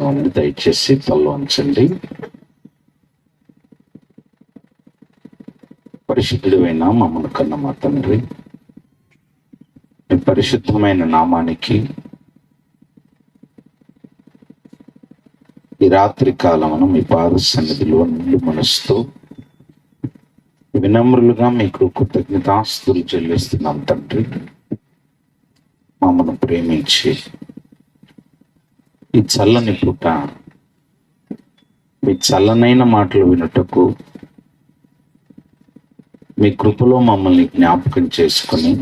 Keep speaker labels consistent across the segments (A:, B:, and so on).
A: ఉంది. దయచేసి తలలో ఉంచండి. పరిశుద్ధుడైన మమ్మల్ని కన్న మా తండ్రి, మీ పరిశుద్ధమైన నామానికి ఈ రాత్రి కాలమును మీ పాద సన్నిధిలో నిండు మనసుతో వినమ్రులుగా మీకు కృతజ్ఞతాస్తులు చెల్లిస్తున్నాం తండ్రి. మమ్మల్ని ప్రేమించి ఈ చల్లని పూట మీ చల్లనైన మాటలు వినుటకు మీ కృపలో మమ్మల్ని జ్ఞాపకం చేసుకొని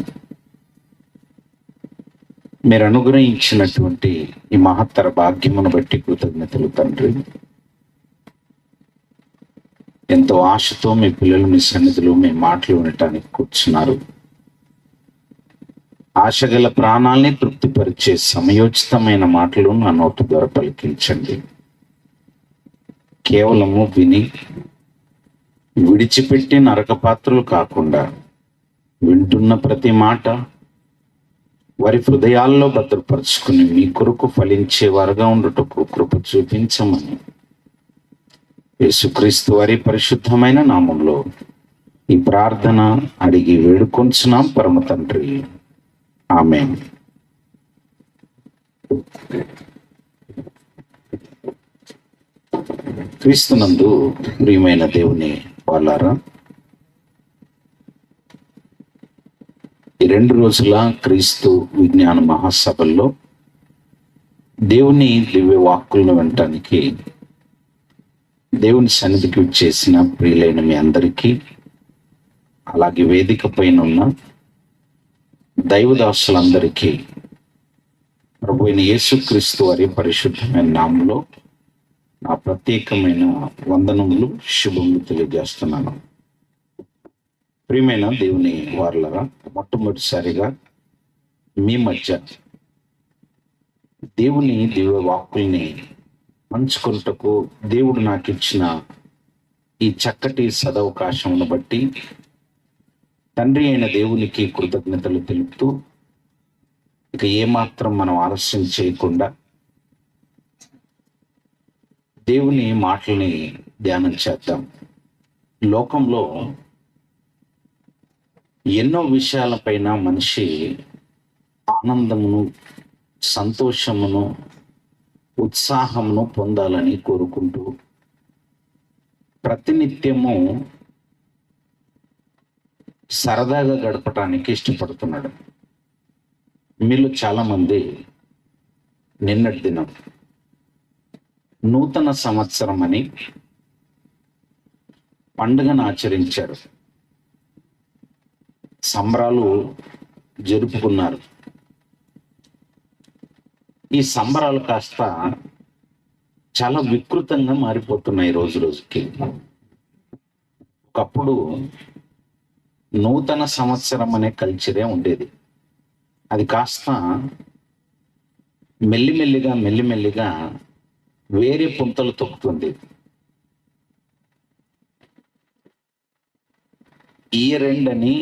A: మీరు అనుగ్రహించినటువంటి ఈ మహత్తర భాగ్యమును బట్టి కృతజ్ఞతలు తండ్రి. ఎంతో ఆశతో మీ పిల్లలు మీ సన్నిధిలో మీ మాటలు వినటానికి కూర్చున్నారు. ఆశగల ప్రాణాల్ని తృప్తిపరిచే సమయోచితమైన మాటలు నా నోటి ద్వారా పలికించండి. కేవలము విని విడిచిపెట్టి నరకపాత్రలు కాకుండా వింటున్న ప్రతి మాట వారి హృదయాల్లో భద్రపరుచుకుని మీ కొరకు ఫలించేవారుగా ఉండుటకు కృప చూపించమని యేసుక్రీస్తు వారి పరిశుద్ధమైన నామంలో ఈ ప్రార్థన అడిగి వేడుకొంచున్నాం పరమ తండ్రి, ఆమేన్. క్రీస్తునందు ప్రియమైన దేవుని వాళ్ళారా, ఈ 2 రోజుల క్రీస్తు విజ్ఞాన మహాసభల్లో దేవుని దివ్య వాక్కులను వినటానికి దేవుని సన్నిధికి చేసిన ప్రియులైన మీ అందరికీ, అలాగే వేదిక పైన ఉన్న దైవదాసులందరికీ ప్రభు అయిన యేసుక్రీస్తు వారి పరిశుద్ధమైన నామంలో నా ప్రత్యేకమైన వందనములు, శుభములు తెలియజేస్తున్నాను. ప్రియమైన దేవుని వారలారా, మొట్టమొదటిసారిగా మీ మధ్య దేవుని దివ్య వాక్కుల్ని పంచుకొనుటకు దేవుడు నాకు ఇచ్చిన ఈ చక్కటి సదవకాశమును బట్టి తండ్రి అయిన దేవునికి కృతజ్ఞతలు తెలుపుతూ, ఇక ఏమాత్రం మనం ఆలస్యం చేయకుండా దేవుని మాటల్ని ధ్యానం చేద్దాం. లోకంలో ఎన్నో విషయాలపైన మనిషి ఆనందమును, సంతోషమును, ఉత్సాహమును పొందాలని కోరుకుంటూ ప్రతినిత్యము సరదాగా గడపటానికి ఇష్టపడుతున్నాడు. మీలో చాలామంది నిన్నటి దినం నూతన సంవత్సరం అని పండుగను ఆచరించారు, సంబరాలు జరుపుకున్నారు. ఈ సంబరాలు కాస్త చాలా వికృతంగా మారిపోతున్నాయి రోజు రోజుకి. ఒకప్పుడు నూతన సంవత్సరం అనే కల్చరే ఉండేది. అది కాస్త మెల్లిమెల్లిగా వేరే పుంతలు తొక్కుతుంది. ఇయర్ ఎండ్ అని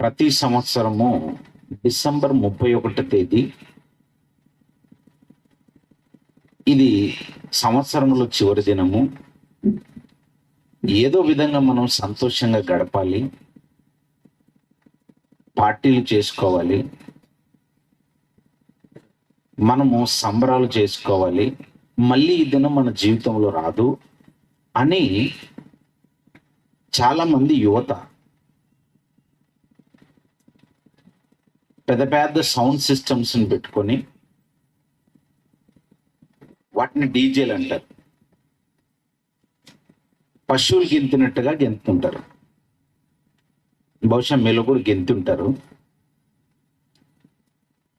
A: ప్రతి సంవత్సరము డిసెంబర్ 31వ తేదీ ఇది సంవత్సరంలో చివరి దినము. ఏదో విధంగా మనం సంతోషంగా గడపాలి, పార్టీలు చేసుకోవాలి, మనము సంబరాలు చేసుకోవాలి, మళ్ళీ ఈ దినం మన జీవితంలో రాదు అని చాలామంది యువత పెద్ద పెద్ద సౌండ్ సిస్టమ్స్ని పెట్టుకొని, వాటిని డీజేలు అంటారు, పశువులు గెంతినట్టుగా గెంతుంటారు. బహుశా మీలో కూడా గెంతుంటారు.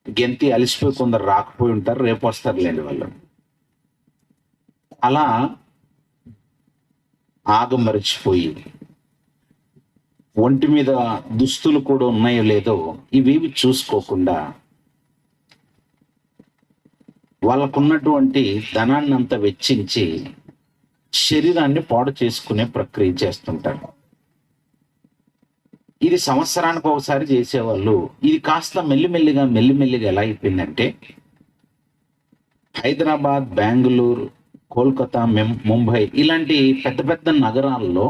A: గెంతి అలిసిపోయి కొందరు రాకపోయి ఉంటారు, రేపు వస్తారు లేని వాళ్ళు. అలా ఆగమరిచిపోయి ఒంటి మీద దుస్తులు కూడా ఉన్నాయో లేదో ఇవేవి చూసుకోకుండా వాళ్ళకున్నటువంటి ధనాన్ని అంతా వెచ్చించి శరీరాన్ని పాడు చేసుకునే ప్రక్రియ చేస్తుంటారు. ఇది సంవత్సరానికి ఒకసారి చేసేవాళ్ళు. ఇది కాస్త మెల్లిమెల్లిగా ఎలా అయిపోయిందంటే హైదరాబాద్, బెంగళూరు, కోల్కతా, ముంబై ఇలాంటి పెద్ద పెద్ద నగరాల్లో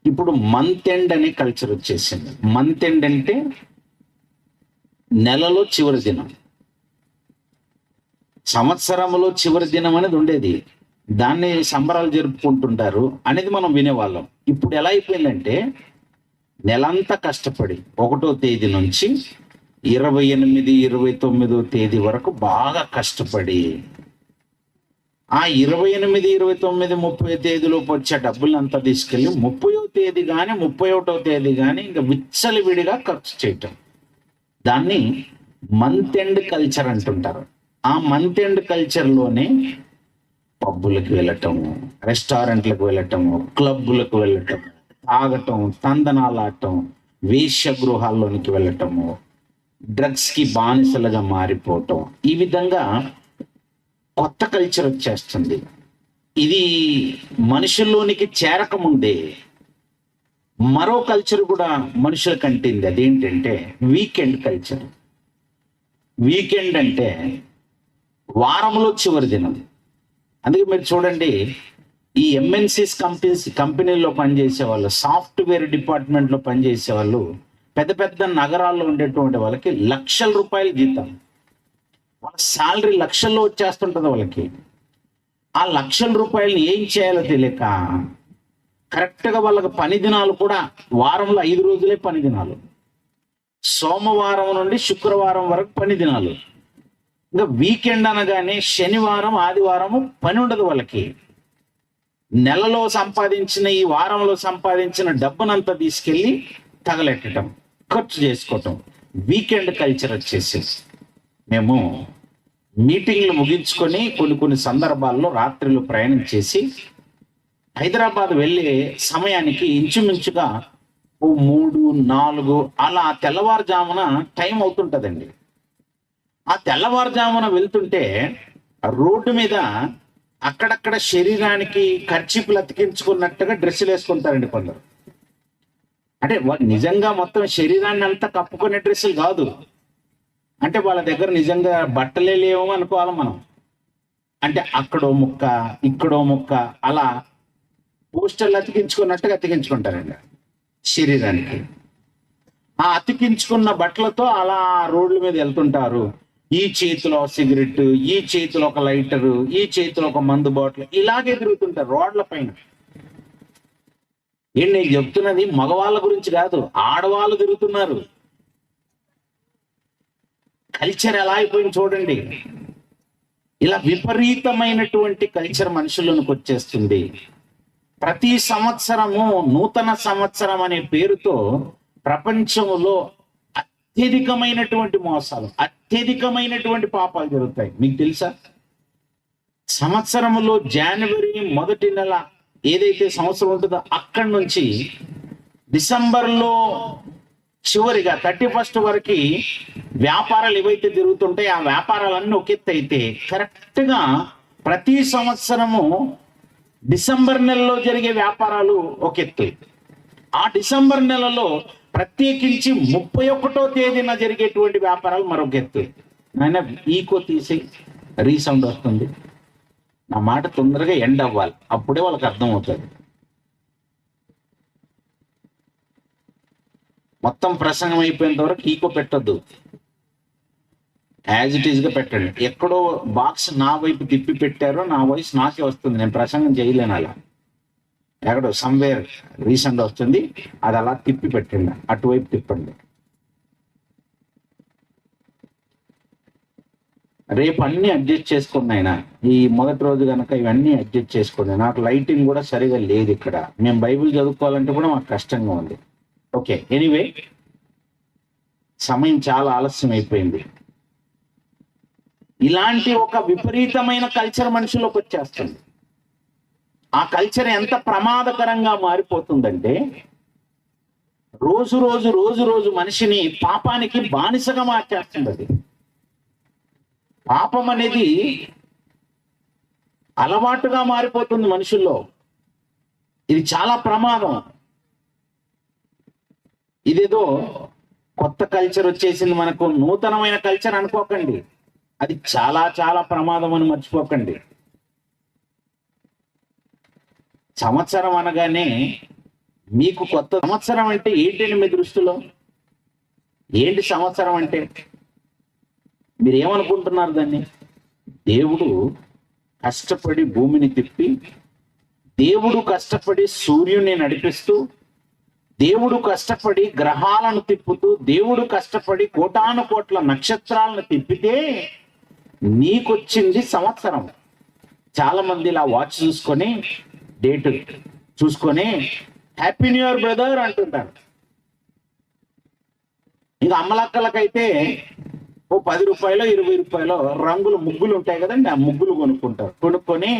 A: ఇప్పుడు మంత్ ఎండ్ అనే కల్చర్ వచ్చేసింది. మంత్ ఎండ్ అంటే నెలలో చివరి దినం, సంవత్సరంలో చివరి దినం అనేది ఉండేది. దాన్ని సంబరాలు జరుపుకుంటుంటారు అనేది మనం వినేవాళ్ళం. ఇప్పుడు ఎలా అయిపోయిందంటే నెలంతా కష్టపడి 1వ తేదీ నుంచి 28, 29వ తేదీ వరకు బాగా కష్టపడి ఆ 28, 29, 30 తేదీలోపు వచ్చే డబ్బులంతా తీసుకెళ్ళి 30వ తేదీ కానీ 31వ తేదీ కానీ ఇంకా విచ్చలవిడిగా ఖర్చు చేయటం. దాన్ని మంత్ ఎండ్ కల్చర్ అంటుంటారు. ఆ మంత్ ఎండ్ కల్చర్లోనే పబ్బులకు వెళ్ళటము, రెస్టారెంట్లకు వెళ్ళటము, క్లబ్బులకు వెళ్ళటము, తాగటం, తందనాలాడటం, వేశ్యగృహాల్లోనికి వెళ్ళటము, డ్రగ్స్కి బానిసలుగా మారిపోవటం, ఈ విధంగా కొత్త కల్చర్ వచ్చేస్తుంది. ఇది మనుషుల్లోనికి చేరకముందే మరో కల్చర్ కూడా మనుషులకు అంటింది. అదేంటంటే వీకెండ్ కల్చర్. వీకెండ్ అంటే వారంలో చివరి దినం. అందుకే మీరు చూడండి, ఈ ఎంఎన్సిస్ కంపెనీల్లో పనిచేసే వాళ్ళు, సాఫ్ట్వేర్ డిపార్ట్మెంట్లో పనిచేసే వాళ్ళు, పెద్ద పెద్ద నగరాల్లో ఉండేటువంటి వాళ్ళకి లక్షల రూపాయలు జీతం, వాళ్ళ శాలరీ లక్షల్లో వచ్చేస్తుంటుంది వాళ్ళకి. ఆ లక్షల రూపాయలు ఏం చేయాలో తెలియక కరెక్ట్గా వాళ్ళకి పని దినాలు కూడా వారంలో 5 రోజులే పని దినాలు, సోమవారం నుండి శుక్రవారం వరకు పని దినాలు. ఇంకా వీకెండ్ అనగానే శనివారం, ఆదివారము పని ఉండదు వాళ్ళకి. నెలలో సంపాదించిన, ఈ వారంలో సంపాదించిన డబ్బునంతా తీసుకెళ్ళి తగలెట్టడం, ఖర్చు చేసుకోవటం, వీకెండ్ కల్చర్ వచ్చేసి. మేము మీటింగ్లు ముగించుకొని కొన్ని సందర్భాల్లో రాత్రిలో ప్రయాణం చేసి హైదరాబాద్ వెళ్ళే సమయానికి ఇంచుమించుగా 3, 4 అలా తెల్లవారుజామున టైం అవుతుంటుందండి. ఆ తెల్లవారుజామున వెళ్తుంటే రోడ్డు మీద అక్కడక్కడ శరీరానికి కర్చీపులు అతికించుకున్నట్టుగా డ్రెస్సులు వేసుకుంటారండి కొందరు. అంటే నిజంగా మొత్తం శరీరాన్ని అంతా కప్పుకునే డ్రెస్సులు కాదు, అంటే వాళ్ళ దగ్గర నిజంగా బట్టలే లేవు అనుకోవాలి మనం. అంటే అక్కడో ముక్క, ఇక్కడో ముక్క, అలా పోస్టర్లు అతికించుకున్నట్టుగా అతికించుకుంటారండి శరీరానికి. ఆ అతికించుకున్న బట్టలతో అలా రోడ్ల మీద వెళ్తుంటారు. ఈ చేతిలో సిగరెట్, ఈ చేతిలో ఒక లైటరు, ఈ చేతిలో ఒక మందు బాటిల్, ఇలాగే తిరుగుతుంటారు రోడ్ల పైన. ఏంటి నేను చెప్తున్నది మగవాళ్ళ గురించి కాదు, ఆడవాళ్ళు తిరుగుతున్నారు. కల్చర్ ఎలా అయిపోయింది చూడండి. ఇలా విపరీతమైనటువంటి కల్చర్ మనుషుల్లోనికి వచ్చేస్తుంది. ప్రతి సంవత్సరము నూతన సంవత్సరం అనే పేరుతో ప్రపంచంలో అత్యధికమైనటువంటి మోసాలు, అత్యధికమైనటువంటి పాపాలు జరుగుతాయి. మీకు తెలుసా? సంవత్సరంలో జనవరి 1వ నెల ఏదైతే సంవత్సరం ఉంటుందో అక్కడి నుంచి డిసెంబర్లో చివరిగా 31st వరకు వ్యాపారాలు ఏవైతే జరుగుతుంటాయి ఆ వ్యాపారాలన్నీ ఒక ఎత్తు అయితే, కరెక్ట్గా ప్రతి సంవత్సరము డిసెంబర్ నెలలో జరిగే వ్యాపారాలు ఒక ఎత్తు. ఆ డిసెంబర్ నెలలో ప్రత్యేకించి 31వ తేదీన జరిగేటువంటి వ్యాపారాలు మరొక ఎత్తు. ఆయన ఈకో తీసి రీసౌండ్ వస్తుంది. నా మాట తొందరగా ఎండ్ అవ్వాలి, అప్పుడే వాళ్ళకి అర్థమవుతుంది. మొత్తం ప్రసంగం అయిపోయేంత వరకు ఈకో పెట్టద్దు, యాజ్ ఇట్ ఈస్గా పెట్టండి. ఎక్కడో బాక్స్ నా వైపు తిప్పి పెట్టారో నా వాయిస్ నాకే వస్తుంది, నేను ప్రసంగం చేయలేను. అలా ఎక్కడో సమ్వేర్ రీసెంట్ వస్తుంది, అది అలా తిప్పి పెట్టండి, అటువైపు తిప్పండి. రేపు అన్ని అడ్జస్ట్ చేసుకోండి ఆయన. ఈ మొదటి రోజు కనుక ఇవన్నీ అడ్జస్ట్ చేసుకోండి. నాకు లైటింగ్ కూడా సరిగా లేదు ఇక్కడ, మేము బైబిల్ చదువుకోవాలంటే కూడా మాకు కష్టంగా ఉంది. ఓకే, ఎనీవే సమయం చాలా ఆలస్యం అయిపోయింది. ఇలాంటి ఒక విపరీతమైన కల్చర్ మనుషులకు వచ్చేస్తుంది. ఆ కల్చర్ ఎంత ప్రమాదకరంగా మారిపోతుందంటే రోజు రోజు రోజు రోజు మనిషిని పాపానికి బానిసగా మార్చేస్తుంది. అది పాపం అనేది అలవాటుగా మారిపోతుంది మనుషుల్లో. ఇది చాలా ప్రమాదం. ఇదేదో కొత్త కల్చర్ వచ్చేసింది మనకు, నూతనమైన కల్చర్ అనుకోకండి. అది చాలా చాలా ప్రమాదం అని మర్చిపోకండి. సంవత్సరం అనగానే మీకు కొత్త సంవత్సరం అంటే ఏంటండి మీ దృష్టిలో? ఏంటి సంవత్సరం అంటే? మీరు ఏమనుకుంటున్నారు దాన్ని? దేవుడు కష్టపడి భూమిని తిప్పి, దేవుడు కష్టపడి సూర్యుని నడిపిస్తూ, దేవుడు కష్టపడి గ్రహాలను తిప్పుతూ, దేవుడు కష్టపడి కోటాను కోట్ల నక్షత్రాలను తిప్పితే నీకొచ్చింది సంవత్సరం. చాలా మంది ఇలా వాచ్ చూసుకొని, డేట్ చూసుకొని హ్యాపీ న్యూ ఇయర్ బ్రదర్ అంటుంటారు. ఇంకా అమ్మలక్కలకైతే ఓ 10 రూపాయలు 20 రూపాయలు రంగులు ముగ్గులు ఉంటాయి కదండి, ఆ ముగ్గులు కొనుక్కుంటారు. కొనుక్కొని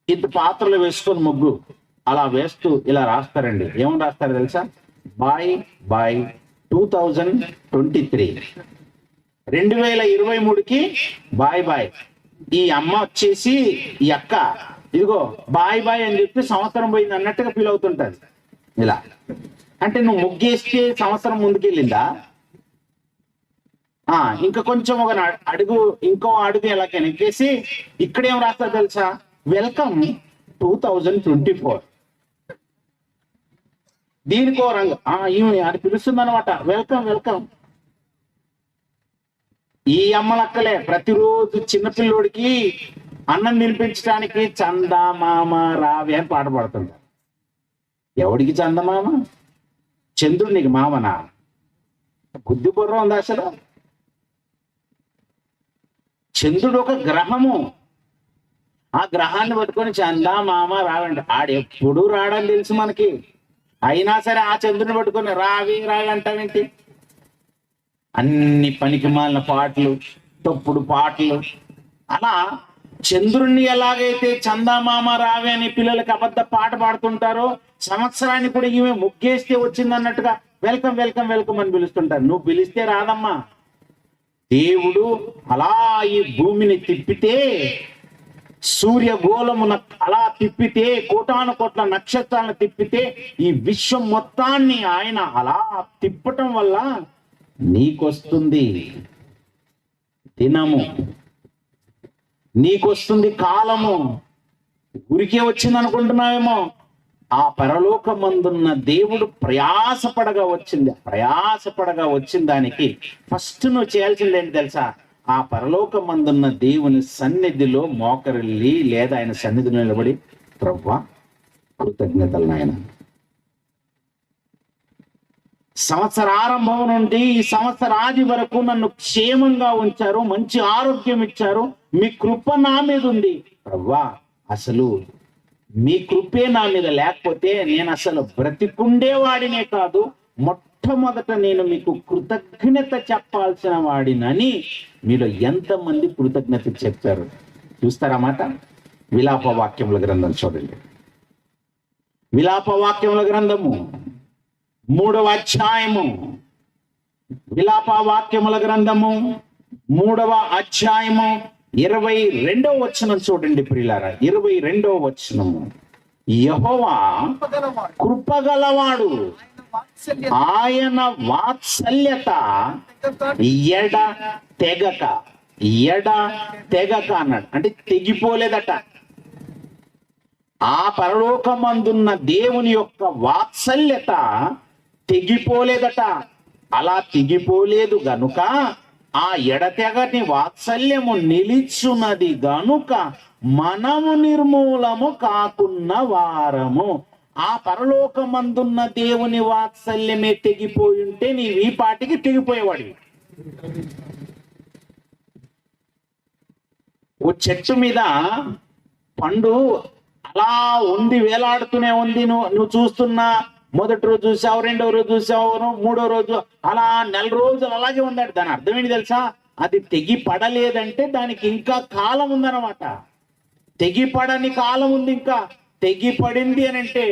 A: ఇంత పాత్రలు వేసుకొని ముగ్గు అలా వేస్తూ ఇలా రాస్తారండి. ఏమని రాస్తారు తెలుసా? బాయ్ బాయ్ 2023, 2023కి బాయ్ బాయ్. ఈ అమ్మ వచ్చేసి ఈ అక్క ఇదిగో బాయ్ బాయ్ అని చెప్పి సంవత్సరం పోయింది అన్నట్టుగా ఫీల్ అవుతుంటది. ఇలా అంటే నువ్వు ముగ్గేస్తే సంవత్సరం ముందుకెళ్ళిందా? ఇంకా కొంచెం ఒక అడుగు, ఇంకో అడుగు ఎలా వెనక్కేసి ఇక్కడేం రాస్తారు తెలుసా? వెల్కమ్ 2024. దీనికో రంగు ఈమె అది పిలుస్తుంది అనమాట, వెల్కమ్ వెల్కమ్. ఈ అమ్మలక్కలే ప్రతిరోజు చిన్నపిల్లోడికి అన్నం తినిపించడానికి చందమామ రావే అని పాట పాడుతుంటారు. ఎవడికి చందమామ? చంద్రుడు నీకు మామనా? బుద్ధి బుర్ర ఉంది అసలు? చంద్రుడు ఒక గ్రహము. ఆ గ్రహాన్ని పట్టుకొని చందమామ రావండి. ఆడెప్పుడు రావడం తెలుసు మనకి. అయినా సరే ఆ చంద్రుని పట్టుకొని రావి రావంటావేంటి? అన్ని పనికి మాలిన పాటలు, తప్పుడు పాటలు. అలా చంద్రుణ్ణి ఎలాగైతే చందమామ రావి అని పిల్లలకి అబద్ధ పాట పాడుతుంటారో, సంవత్సరాన్ని కూడా ఈమె ముగ్గేస్తే వచ్చింది అన్నట్టుగా వెల్కమ్ వెల్కమ్ వెల్కమ్ అని పిలుస్తుంటారు. నువ్వు పిలిస్తే రాదమ్మా. దేవుడు అలా ఈ భూమిని తిప్పితే, సూర్యగోళమున అలా తిప్పితే, కోటాను కోట్ల నక్షత్రాలను తిప్పితే, ఈ విశ్వం మొత్తాన్ని ఆయన అలా తిప్పటం వల్ల నీకొస్తుంది దినము, నీకొస్తుంది కాలము. ఊరికే వచ్చింది అనుకుంటున్నావేమో. ఆ పరలోకమందున్న దేవుడు ప్రయాసపడగా వచ్చిన దానికి ఫస్ట్ నువ్వు చేయాల్సింది ఏంటి తెలుసా? ఆ పరలోకమందున్న దేవుని సన్నిధిలో మోకరిల్లి లేదా ఆయన సన్నిధిలో నిలబడి, ప్రభువా కృతజ్ఞతలు నాయన, సంవత్సరారంభం నుండి ఈ సంవత్సరాది వరకు నన్ను క్షేమంగా ఉంచారు, మంచి ఆరోగ్యం ఇచ్చారు, మీ కృప నా మీద ఉంది ప్రభువా. అసలు మీ కృపే నా మీద లేకపోతే నేను అసలు బ్రతికుండేవాడినే కాదు, మొట్టమొదట నేను మీకు కృతజ్ఞత చెప్పాల్సిన వాడినని మీలో ఎంతమంది కృతజ్ఞత చెప్పారు చూస్తారన్నమాట. విలాప వాక్యముల గ్రంథం చూడండి. విలాప వాక్యముల గ్రంథము 3వ అధ్యాయము. విలాప వాక్యముల గ్రంథము 3వ అధ్యాయము 22వ వచనం చూడండి ప్రియులారా. 22వ వచనము. యెహోవా కృపగలవాడు, ఆయన వాత్సల్యత ఎడ తెగక అన్నాడు. అంటే తెగిపోలేదట. ఆ పరలోకమందున్న దేవుని యొక్క వాత్సల్యత తెగిపోలేదట. అలా తెగిపోలేదు గనుక ఆ ఎడతెగని వాత్సల్యము నిలిచున్నది గనుక మనము నిర్మూలము కాకున్న వారము. ఆ పరలోకమందున్న దేవుని వాత్సల్యమే తెగిపోయి ఉంటే నీవు ఈ పాటికి తెగిపోయేవాడివి. ఓ చెట్టు మీద పండు అలా ఉంది, వేలాడుతూనే ఉంది. నువ్వు చూస్తున్నా, మొదటి రోజు చూసావు, రెండవ రోజు చూసావు, మూడో రోజు, అలా నెల రోజులు అలాగే ఉందండి. దాని అర్థం ఏంటి తెలుసా? అది తెగి పడలేదంటే దానికి ఇంకా కాలం ఉందన్నమాట. తెగి పడని కాలం ఉంది. ఇంకా తెగి పడింది అని అంటే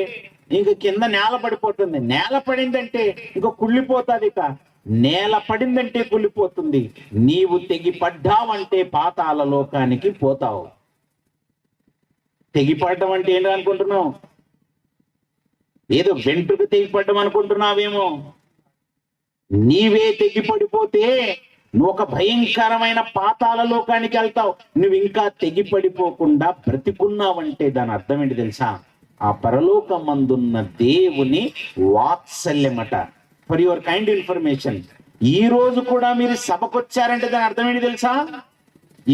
A: ఇంక కింద నేల పడిపోతుంది. నేల పడిందంటే ఇంకా కుళ్ళిపోతుంది. ఇక నేల పడిందంటే కుళ్ళిపోతుంది. నీవు తెగి పడ్డావంటే పాతాళ లోకానికి పోతావు. తెగిపడడం అంటే ఏంటి అనుకుంటున్నావు? ఏదో వెంట్రుకు తెగిపడ్డం అనుకుంటున్నావేమో. నీవే తెగిపడిపోతే నువ్వు ఒక భయంకరమైన పాతాళ లోకానికి వెళ్తావు. నువ్వు ఇంకా తెగిపడిపోకుండా బ్రతికున్నావంటే దాని అర్థం ఏంటి తెలుసా? ఆ పరలోకమందున్న దేవుని వాత్సల్యమట. ఫర్ యువర్ కైండ్ ఇన్ఫర్మేషన్, ఈ రోజు కూడా మీరు సభకొచ్చారంటే దాని అర్థం ఏంటి తెలుసా?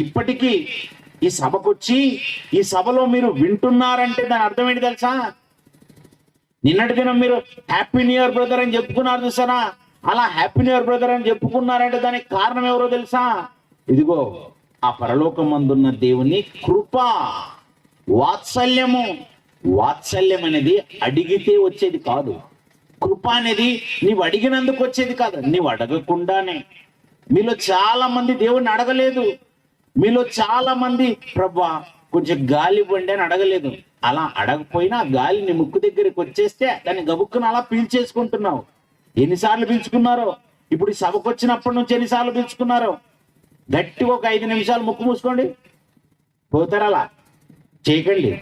A: ఇప్పటికీ ఈ సభకొచ్చి ఈ సభలో మీరు వింటున్నారంటే దాని అర్థం ఏంటి తెలుసా? నిన్నటి దినం మీరు హ్యాపీ న్యూ ఇయర్ బ్రదర్ అని చెప్పుకున్నారు చూసారా? అలా హ్యాపీ న్యూ ఇయర్ బ్రదర్ అని చెప్పుకున్నారంటే దానికి కారణం ఎవరో తెలుసా? ఇదిగో ఆ పరలోకమందున్న దేవుని కృప, వాత్సల్యము. వాత్సల్యం అనేది అడిగితే వచ్చేది కాదు. కృప అనేది నీవు అడిగినందుకు వచ్చేది కాదు, నీవు అడగకుండానే. మీలో చాలా మంది దేవుణ్ణి అడగలేదు. మీలో చాలా మంది ప్రభా కొంచెం గాలి ఇవ్వండి అని అడగలేదు. అలా అడగపోయినా గాలి నీ ముక్కు దగ్గరికి వచ్చేస్తే దాన్ని గబుక్కున అలా పీల్చేసుకుంటున్నావు. ఎన్నిసార్లు పీల్చుకున్నారో? ఇప్పుడు ఈ సభకు వచ్చినప్పటి నుంచి ఎన్నిసార్లు పీల్చుకున్నారో? గట్టిగా ఒక 5 నిమిషాలు ముక్కు మూసుకోండి. పోతారు, అలా చేయకండి.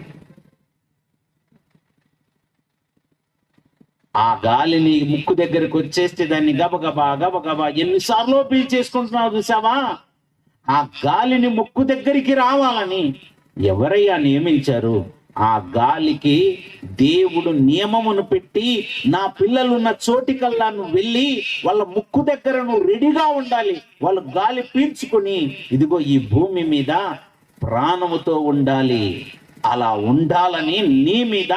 A: ఆ గాలి నీ ముక్కు దగ్గరికి వచ్చేస్తే దాన్ని గబగబా గబగబా ఎన్నిసార్లు పీల్చేసుకుంటున్నావు చూసావా? ఆ గాలిని ముక్కు దగ్గరికి రావాలని ఎవరయ్యా నియమించారు? ఆ గాలికి దేవుడు నియమమును పెట్టి, నా పిల్లలున్న చోటికల్లా నువ్వు వెళ్ళి వాళ్ళ ముక్కు దగ్గర నువ్వు రెడీగా ఉండాలి. వాళ్ళు గాలి పీల్చుకొని ఇదిగో ఈ భూమి మీద ప్రాణముతో ఉండాలి. అలా ఉండాలని నీ మీద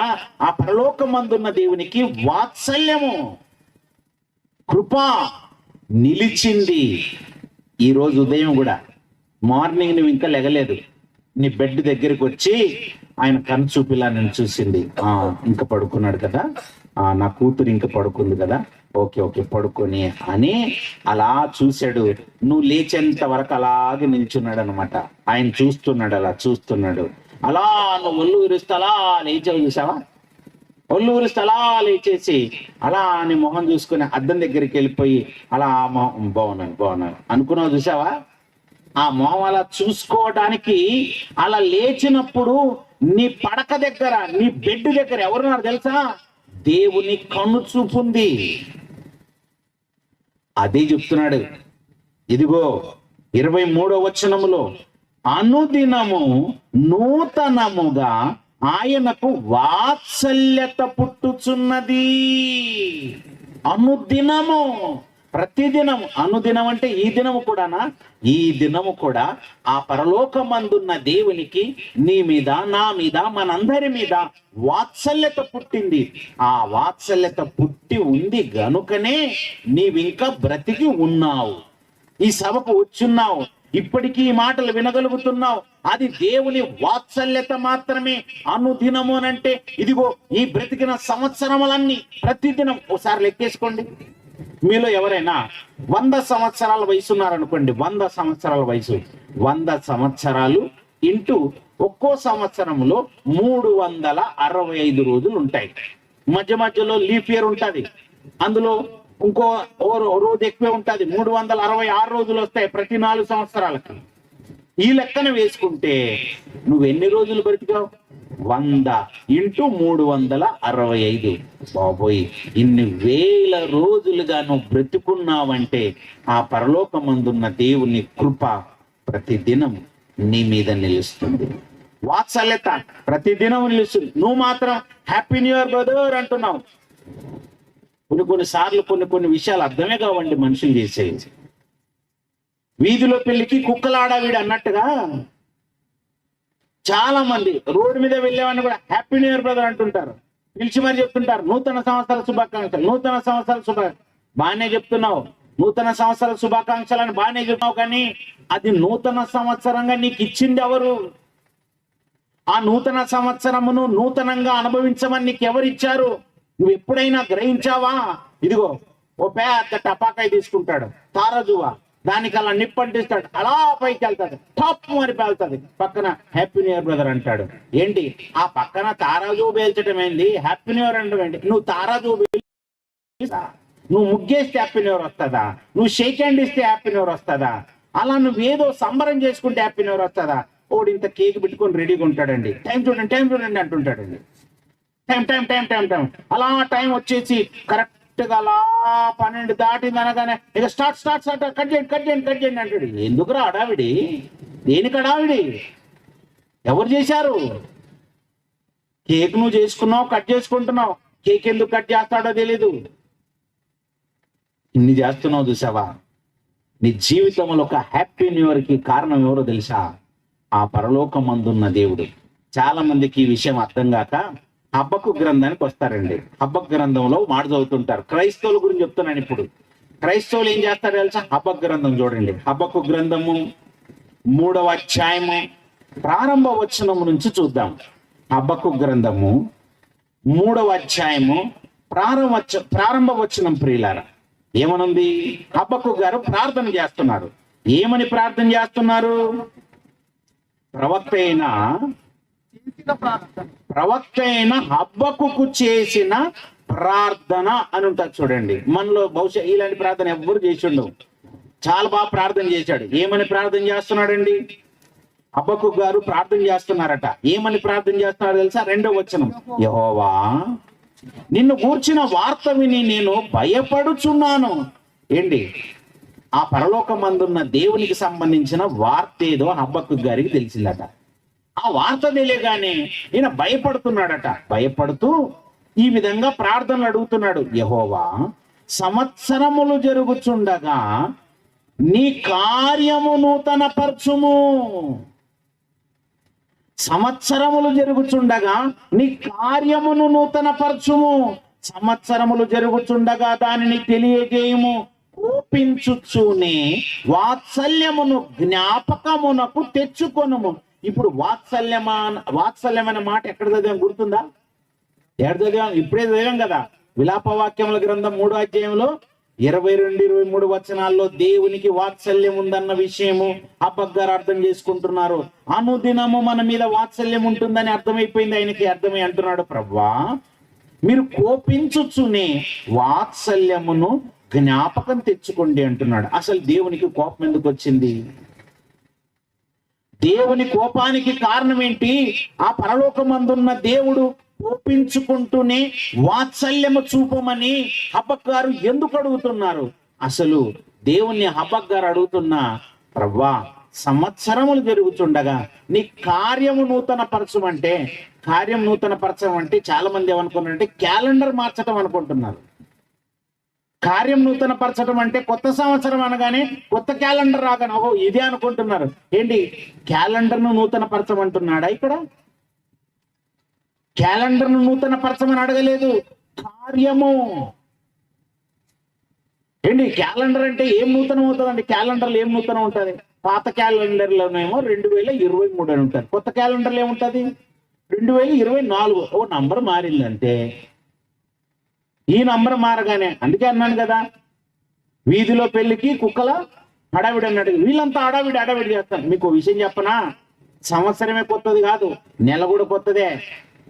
A: ఆ పరలోకమందున్న దేవునికి వాత్సల్యము, కృప నిలిచింది. ఈరోజు ఉదయం కూడా మార్నింగ్ నువ్వు ఇంకా లెగలేదు, నీ బెడ్ దగ్గరికి వచ్చి ఆయన కన్ను చూపిలా నేను చూసింది. ఇంకా పడుకున్నాడు కదా, నా కూతురు ఇంకా పడుకుంది కదా, ఓకే ఓకే పడుకొని అని అలా చూశాడు. నువ్వు లేచేంత వరకు అలాగే నిల్చున్నాడు అనమాట. ఆయన చూస్తున్నాడు, అలా చూస్తున్నాడు. అలా నువ్వు ఒళ్ళు విరుస్తూ అలా లేచావు చూసావా? ఒళ్ళు విరుస్తూ అలా లేచేసి అలా నీ మొహం చూసుకుని అద్దం దగ్గరికి వెళ్ళిపోయి అలా మొహం బాగున్నాను అనుకున్నావు చూసావా? ఆ మొహం అలా చూసుకోవడానికి అలా లేచినప్పుడు నీ పడక దగ్గర, నీ బెడ్ దగ్గర ఎవరున్నారు తెలుసా? దేవుని కన్ను చూపుంది. అదే చెప్తున్నాడు. ఇదిగో 23వ వచనములో, అనుదినము నూతనముగా ఆయనకు వాత్సల్యత పుట్టుచున్నది. అనుదినము, ప్రతిదినం. అనుదినం అంటే ఈ దినము కూడానా? ఈ దినము కూడా ఆ పరలోకమందున్న దేవునికి నీ మీద, నా మీద, మనందరి మీద వాత్సల్యత పుట్టింది. ఆ వాత్సల్యత పుట్టి ఉంది గనుకనే నీవింకా బ్రతికి ఉన్నావు, ఈ సభకు వచ్చున్నావు, ఇప్పటికీ ఈ మాటలు వినగలుగుతున్నావు. అది దేవుని వాత్సల్యత మాత్రమే. అనుదినము అనంటే ఇదిగో ఈ బ్రతికిన సంవత్సరములన్నీ ప్రతిదినం ఒకసారి లెక్కేసుకోండి. మీలో ఎవరైనా 100 సంవత్సరాల వయసు ఉన్నారనుకోండి, 100 సంవత్సరాల వయసు, 100 సంవత్సరాలు ఇంటూ ఒక్కో సంవత్సరంలో 365 రోజులు ఉంటాయి. మధ్య మధ్యలో లీప్ ఇయర్ ఉంటుంది, అందులో ఇంకో రోజు ఎక్కువే ఉంటుంది. 366 రోజులు వస్తాయి ప్రతి 4 సంవత్సరాలకి. ఈ లెక్కన వేసుకుంటే నువ్వు ఎన్ని రోజులు బ్రతికావు? 100 ఇంటూ 365. బాబోయ్, ఇన్ని వేల రోజులుగా నువ్వు బ్రతుకున్నావంటే ఆ పరలోకమందున్న దేవుని కృప ప్రతిదినం నీ మీద నిలుస్తుంది. వాత్సల్యత ప్రతిదినం నిలుస్తుంది. నువ్వు మాత్రం హ్యాపీ న్యూ ఇయర్ బ్రదర్ అంటున్నావు. కొన్నిసార్లు కొన్ని విషయాలు అర్థమే కావండి మనుషులు చేసేది. వీధిలో పెళ్లికి కుక్కలాడావిడు అన్నట్టుగా చాలా మంది రోడ్డు మీద వెళ్ళేవాడిని కూడా హ్యాపీ న్యూ ఇయర్ బ్రదర్ అంటుంటారు. పిలిచి మరి చెప్తుంటారు నూతన సంవత్సరాల శుభాకాంక్షలు, నూతన సంవత్సరాల బాగానే చెప్తున్నావు, నూతన సంవత్సరాల శుభాకాంక్షలు అని బాగానే చెప్తున్నావు. కానీ అది నూతన సంవత్సరంగా నీకు ఇచ్చింది ఎవరు? ఆ నూతన సంవత్సరమును నూతనంగా అనుభవించమని నీకు ఎవరు ఇచ్చారు? నువ్వు ఎప్పుడైనా గ్రహించావా? ఇదిగో ఓ పెద్ద టపాకాయ తీసుకుంటాడు, తారాజువా, దానికి అలా నిప్పంటిస్తాడు, అలా పైకి వెళ్తాడు, టాప్ మరి పేలుతుంది, పక్కన హ్యాపీ న్యూ ఇయర్ బ్రదర్ అంటాడు. ఏంటి ఆ పక్కన తారాజు పేల్చడం ఏంది, హ్యాపీ న్యూ ఇయర్ అంటాం ఏంటి? నువ్వు తారాజు నువ్వు ముగ్గేస్తే హ్యాపీ న్యూ ఇయర్ వస్తుందా? నువ్వు షేక్ హ్యాండ్ ఇస్తే హ్యాపీ న్యూ ఇయర్ వస్తుందా? అలా నువ్వేదో సంబరం చేసుకుంటే హ్యాపీ న్యూ ఇయర్ వస్తుందా? ఓడి ఇంత కేక్ పెట్టుకొని రెడీగా ఉంటాడండి, టైం చూడండి అంటుంటాడండి. టైం అలా టైం వచ్చేసి కరెక్ట్ కరెక్ట్గా అలా 12 దాటింది అనగానే ఇక స్టార్ట్ స్టార్ట్ స్టార్ట్ కట్ చేయండి అంటాడు. ఎందుకురా హడావిడి? దేనికి హడావిడి? ఎవరు చేశారు? కేక్ నువ్వు చేసుకున్నావు, కట్ చేసుకుంటున్నావు. కేక్ ఎందుకు కట్ చేస్తాడో తెలీదు. ఇన్ని చేస్తున్నావు చూసావా? నీ జీవితంలో ఒక హ్యాపీ న్యూ ఇయర్కి కారణం ఎవరో తెలుసా? ఆ పరలోకమందున్న దేవుడు. చాలా మందికి ఈ విషయం అర్థం కాక హబక్కూకు గ్రంథానికి వస్తారండి. హబక్కూకు గ్రంథంలో మాట చదువుతుంటారు. క్రైస్తవుల గురించి చెప్తున్నాను ఇప్పుడు. క్రైస్తవులు ఏం చేస్తారో తెలుసా? హబక్కూకు గ్రంథం చూడండి. హబక్కూకు గ్రంథము 3వ అధ్యాయము ప్రారంభ వచనం నుంచి చూద్దాం. హబక్కూకు గ్రంథము 3వ అధ్యాయము ప్రారంభ వచనం ప్రియులారా ఏమనుంది? హబక్కూకు గారు ప్రార్థన చేస్తున్నారు. ఏమని ప్రార్థన చేస్తున్నారు? ప్రవక్త అయిన హబక్కూకు చేసిన ప్రార్థన అని ఉంటుంది చూడండి. మనలో బహుశా ఇలాంటి ప్రార్థన ఎవ్వరు చేసి ఉండవు. చాలా బాగా ప్రార్థన చేశాడు. ఏమని ప్రార్థన చేస్తున్నాడండి? హబక్కూకు గారు ప్రార్థన చేస్తున్నారట. ఏమని ప్రార్థన చేస్తున్నారు తెలుసా? 2వ వచనం, యెహోవా నిన్ను గూర్చిన వార్త విని నేను భయపడుచున్నాను. ఏంటి? ఆ పరలోకమందున్న దేవునికి సంబంధించిన వార్త ఏదో హబక్కూకు గారికి తెలిసిందట. ఆ వార్త తెలియగానే ఈయన భయపడుతున్నాడట. భయపడుతూ ఈ విధంగా ప్రార్థనలు అడుగుతున్నాడు. యెహోవా సంవత్సరములు జరుగుచుండగా నీ కార్యము నూతన పరచుము. సంవత్సరములు జరుగుచుండగా నీ కార్యమును నూతన పరచుము. సంవత్సరములు జరుగుచుండగా దానిని తెలియజేయము. కోపించుచునే వాత్సల్యమును జ్ఞాపకమునకు తెచ్చుకొనుము. ఇప్పుడు వాత్సల్యం అనే మాట ఎక్కడ చదివాం గుర్తుందా? ఎక్కడ చదివాం? ఇప్పుడే చదివాం కదా. విలాపవాక్యముల గ్రంథం 3వ అధ్యాయంలో 22-23 వచనాల్లో దేవునికి వాత్సల్యం ఉందన్న విషయము హబక్కూకు గారు అర్థం చేసుకుంటున్నారు. అనుదినము మన మీద వాత్సల్యం ఉంటుందని అర్థమైపోయింది ఆయనకి. అర్థమై అంటున్నాడు, ప్రభువా మీరు కోపించుచునే వాత్సల్యమును జ్ఞాపకం తెచ్చుకోండి అంటున్నాడు. అసలు దేవునికి కోపం ఎందుకు వచ్చింది? దేవుని కోపానికి కారణం ఏంటి? ఆ పరలోకమందున్న దేవుడు కోపించుకుంటూనే వాత్సల్యము చూపమని హబక్కూకు గారు ఎందుకు అడుగుతున్నారు? అసలు దేవుణ్ణి హబక్కూకు గారు అడుగుతున్నా, ప్రభువా సంవత్సరములు జరుగుతుండగా నీ కార్యము నూతన పరచమంటే, కార్యం నూతన పరచడం అంటే చాలా మంది ఏమనుకున్నారంటే క్యాలెండర్ మార్చడం అనుకుంటున్నారు. కార్యం నూతన పరచడం అంటే కొత్త సంవత్సరం అనగానే కొత్త క్యాలెండర్ రాగానే ఓహో ఇదే అనుకుంటున్నారు. ఏంటి? క్యాలెండర్ను నూతన పరచమంటున్నాడా? ఇక్కడ క్యాలెండర్ను నూతన పరచమని అడగలేదు, కార్యము. ఏంటి క్యాలెండర్ అంటే ఏం నూతనం అవుతుందండి? క్యాలెండర్లో ఏం నూతనం ఉంటుంది? పాత క్యాలెండర్లోనేమో 2023 అని ఉంటుంది. కొత్త క్యాలెండర్లో ఏముంటుంది? 2024. ఓ నంబర్ మారిందంటే ఈ నంబర్ మారగానే, అందుకే అన్నాను కదా వీధిలో పెళ్లికి కుక్కల హడావిడి అన్నాడు. వీళ్ళంతా హడావిడి చేస్తారు. మీకు విషయం చెప్పనా? సంవత్సరమే కొత్తది కాదు, నెల కూడా కొత్తదే.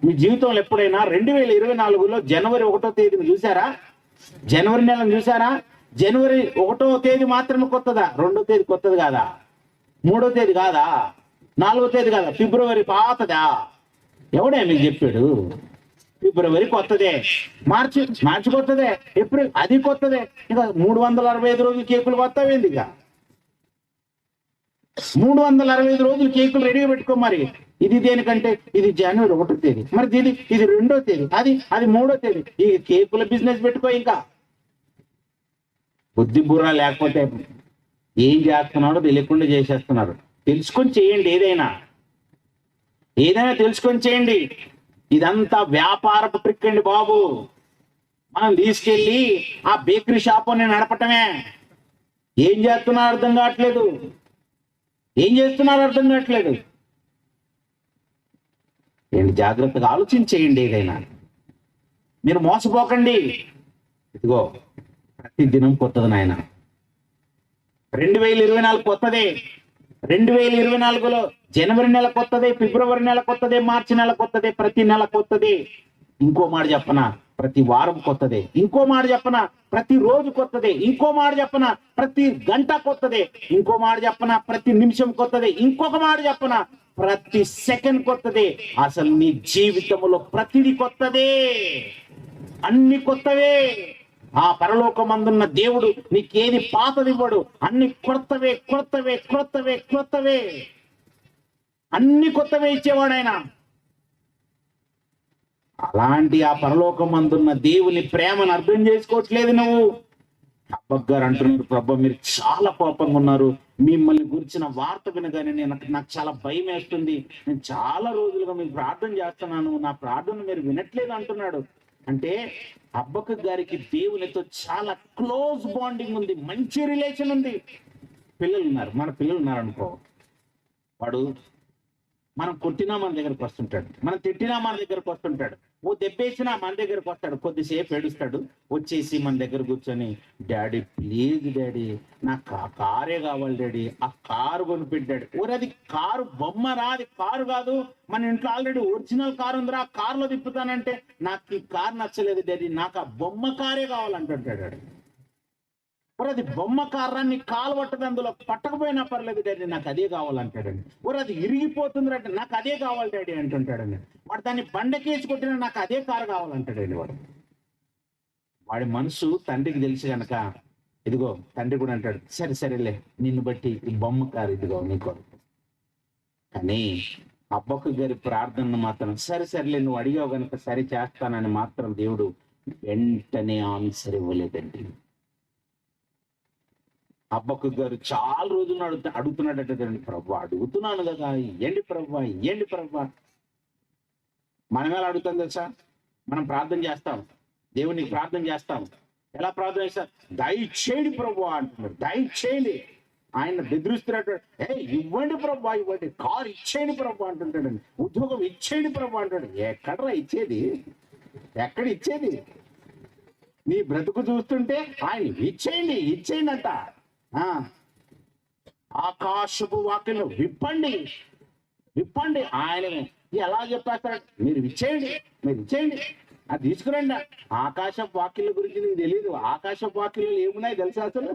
A: మీ జీవితంలో ఎప్పుడైనా 2024లో జనవరి 1వ తేదీని చూసారా? జనవరి నెలను చూసారా? జనవరి 1వ తేదీ మాత్రమే కొత్తదా? 2వ తేదీ కొత్తది కాదా? 3వ తేదీ కాదా? 4వ తేదీ కాదా? ఫిబ్రవరి పాతదా? ఎవడే మీకు చెప్పాడు? ఫిబ్రవరి కొత్తదే, మార్చి కొత్తదే, ఏప్రిల్ అది కొత్తదే. ఇంకా 365 రోజులు కేకులు కొత్తవేంది? ఇక 365 రోజులు కేకులు రెడీగా పెట్టుకో. మరి ఇది దేనికంటే ఇది జనవరి 1వ తేదీ, మరి ఇది 2వ తేదీ, అది 3వ తేదీ. ఈ కేకుల బిజినెస్ పెట్టుకో. ఇంకా బుద్ధి బుర్ర లేకపోతే ఏం చేస్తున్నాడో తెలియకుండా చేసేస్తున్నారు. తెలుసుకొని చేయండి. ఏదైనా తెలుసుకొని చేయండి. ఇదంతా వ్యాపారపు ట్రిక్ అండి బాబు. మనం తీసుకెళ్ళి ఆ బేకరీ షాప్ అని నడపటమే. ఏం చేస్తున్నారు అర్థం కావట్లేదు. ఏంటి? జాగ్రత్తగా ఆలోచించేయండి. ఏదైనా మీరు మోసపోకండి. ఇదిగో ప్రతి దినం కొత్తది నాయన. 2024 కొత్తదే. 2024లో జనవరి నెల కొత్తదే, ఫిబ్రవరి నెల కొత్తదే, మార్చి నెల కొత్తదే, ప్రతి నెల కొత్తదే. ఇంకో మాట చెప్పనా? ప్రతి వారం కొత్తదే. ఇంకో మాట చెప్పనా? ప్రతి రోజు కొత్తదే. ఇంకో మాట చెప్పనా? ప్రతి గంట కొత్తదే. ఇంకో మాట చెప్పనా? ప్రతి నిమిషం కొత్తదే. ఇంకొక మాట చెప్పనా? ప్రతి సెకండ్ కొత్తదే. అసలు నీ జీవితంలో ప్రతిదీ కొత్తదే. అన్ని కొత్తవే. ఆ పరలోకమందున్న దేవుడు నీకేది పాతదివ్వడు, అన్ని కొత్తవే కొత్తవే కొత్తవే కొత్తవే, అన్ని కొత్తవే ఇచ్చేవాడు ఆయన. అలాంటి ఆ పరలోకమందున్న దేవుని ప్రేమను అర్థం చేసుకోవట్లేదు నువ్వు. అబ్బక్ గారు అంటున్నారు, ప్రభు మీరు చాలా కోపంగా ఉన్నారు, మిమ్మల్ని గురించిన వార్త వినగానే నాకు చాలా భయం వేస్తుంది, నేను చాలా రోజులుగా మీకు ప్రార్థన చేస్తున్నాను, నా ప్రార్థన మీరు వినట్లేదు అంటున్నాడు. అంటే అబ్బక్ గారికి దేవునితో చాలా క్లోజ్ బాండింగ్ ఉంది, మంచి రిలేషన్ ఉంది. పిల్లలు ఉన్నారు, మన పిల్లలు ఉన్నారు అనుకో, వాడు మనం కొట్టినా మన దగ్గరకు వస్తుంటాడు, మనం తిట్టినా మన దగ్గరకు వస్తుంటాడు, ఓ దెబ్బేసినా మన దగ్గరకు వస్తాడు, కొద్దిసేపు ఏడుస్తాడు, వచ్చేసి మన దగ్గర కూర్చొని డాడీ ప్లీజ్ డాడీ నాకు కారే కావాలి డాడీ, ఆ కారు కొనిపెట్టాడు. ఓరే అది కారు బొమ్మ రా, అది కారు కాదు, మన ఇంట్లో ఆల్రెడీ ఒరిజినల్ కారు ఉందిరా, ఆ కారులో తిప్పుతానంటే నాకు ఈ కారు నచ్చలేదు డాడీ, నాకు ఆ బొమ్మ కారే కావాలంటుంటాడు. ఒరే అది బొమ్మ కార్రాన్ని కాలు పట్టదు, అందులో పట్టకపోయినా పర్లేదు డాడీ నాకు అదే కావాలంటాడండి. ఒరే అది ఇరిగిపోతుందంటే నాకు అదే కావాలి డాడీ అంటుంటాడండి. వాడు దాన్ని బండకేసి కొట్టినా నాకు అదే కారు కావాలంటాడండి. వాడి మనసు తండ్రికి తెలిసి కనుక, ఇదిగో తండ్రి కూడా అంటాడు సరే సరేలే నిన్ను బట్టి ఈ బొమ్మ కారు ఇదిగో నీకు. కానీ అబ్బక్ గారి ప్రార్థనను మాత్రం సరే సరేలే నువ్వు అడిగావు కనుక సరి చేస్తానని మాత్రం దేవుడు వెంటనే ఆన్సర్ ఇవ్వలేదండి. అబ్బక్ గారు చాలా రోజులు అడుగుతున్నాడట, ప్రభు అడుగుతున్నాను కదా ఏంటి ప్రభు ఏంటి ప్రభు. మనం ఎలా అడుగుతాం తెలుసా, మనం ప్రార్థన చేస్తాం, దేవునికి ప్రార్థన చేస్తాం, ఎలా ప్రార్థన చేస్తాం, దయచేయండి ప్రభు అంటున్నాడు, దయచేయండి. ఆయన బెదిరిస్తున్నట్టు ఇవ్వండి ప్రభు ఇవ్వండి, కారు ఇచ్చేయండి ప్రభు అంటుంటాడండి, ఉద్యోగం ఇచ్చేయండి ప్రభు అంటాడు. ఎక్కడరా ఇచ్చేది, ఎక్కడ ఇచ్చేది? నీ బ్రతుకు చూస్తుంటే ఆయన ఇచ్చేయండి ఇచ్చేయండి అంట. ఆకాశపు వాక్యం విప్పండి విప్పండి, ఆయన ఎలా చెప్పేస్తాడు, మీరు ఇచ్చేయండి మీరు ఇచ్చేయండి, అది తీసుకురండి. ఆకాశపు వాక్యాల గురించి నీకు తెలియదు, ఆకాశపు వాక్యాలు ఏమున్నాయి తెలుసా అసలు?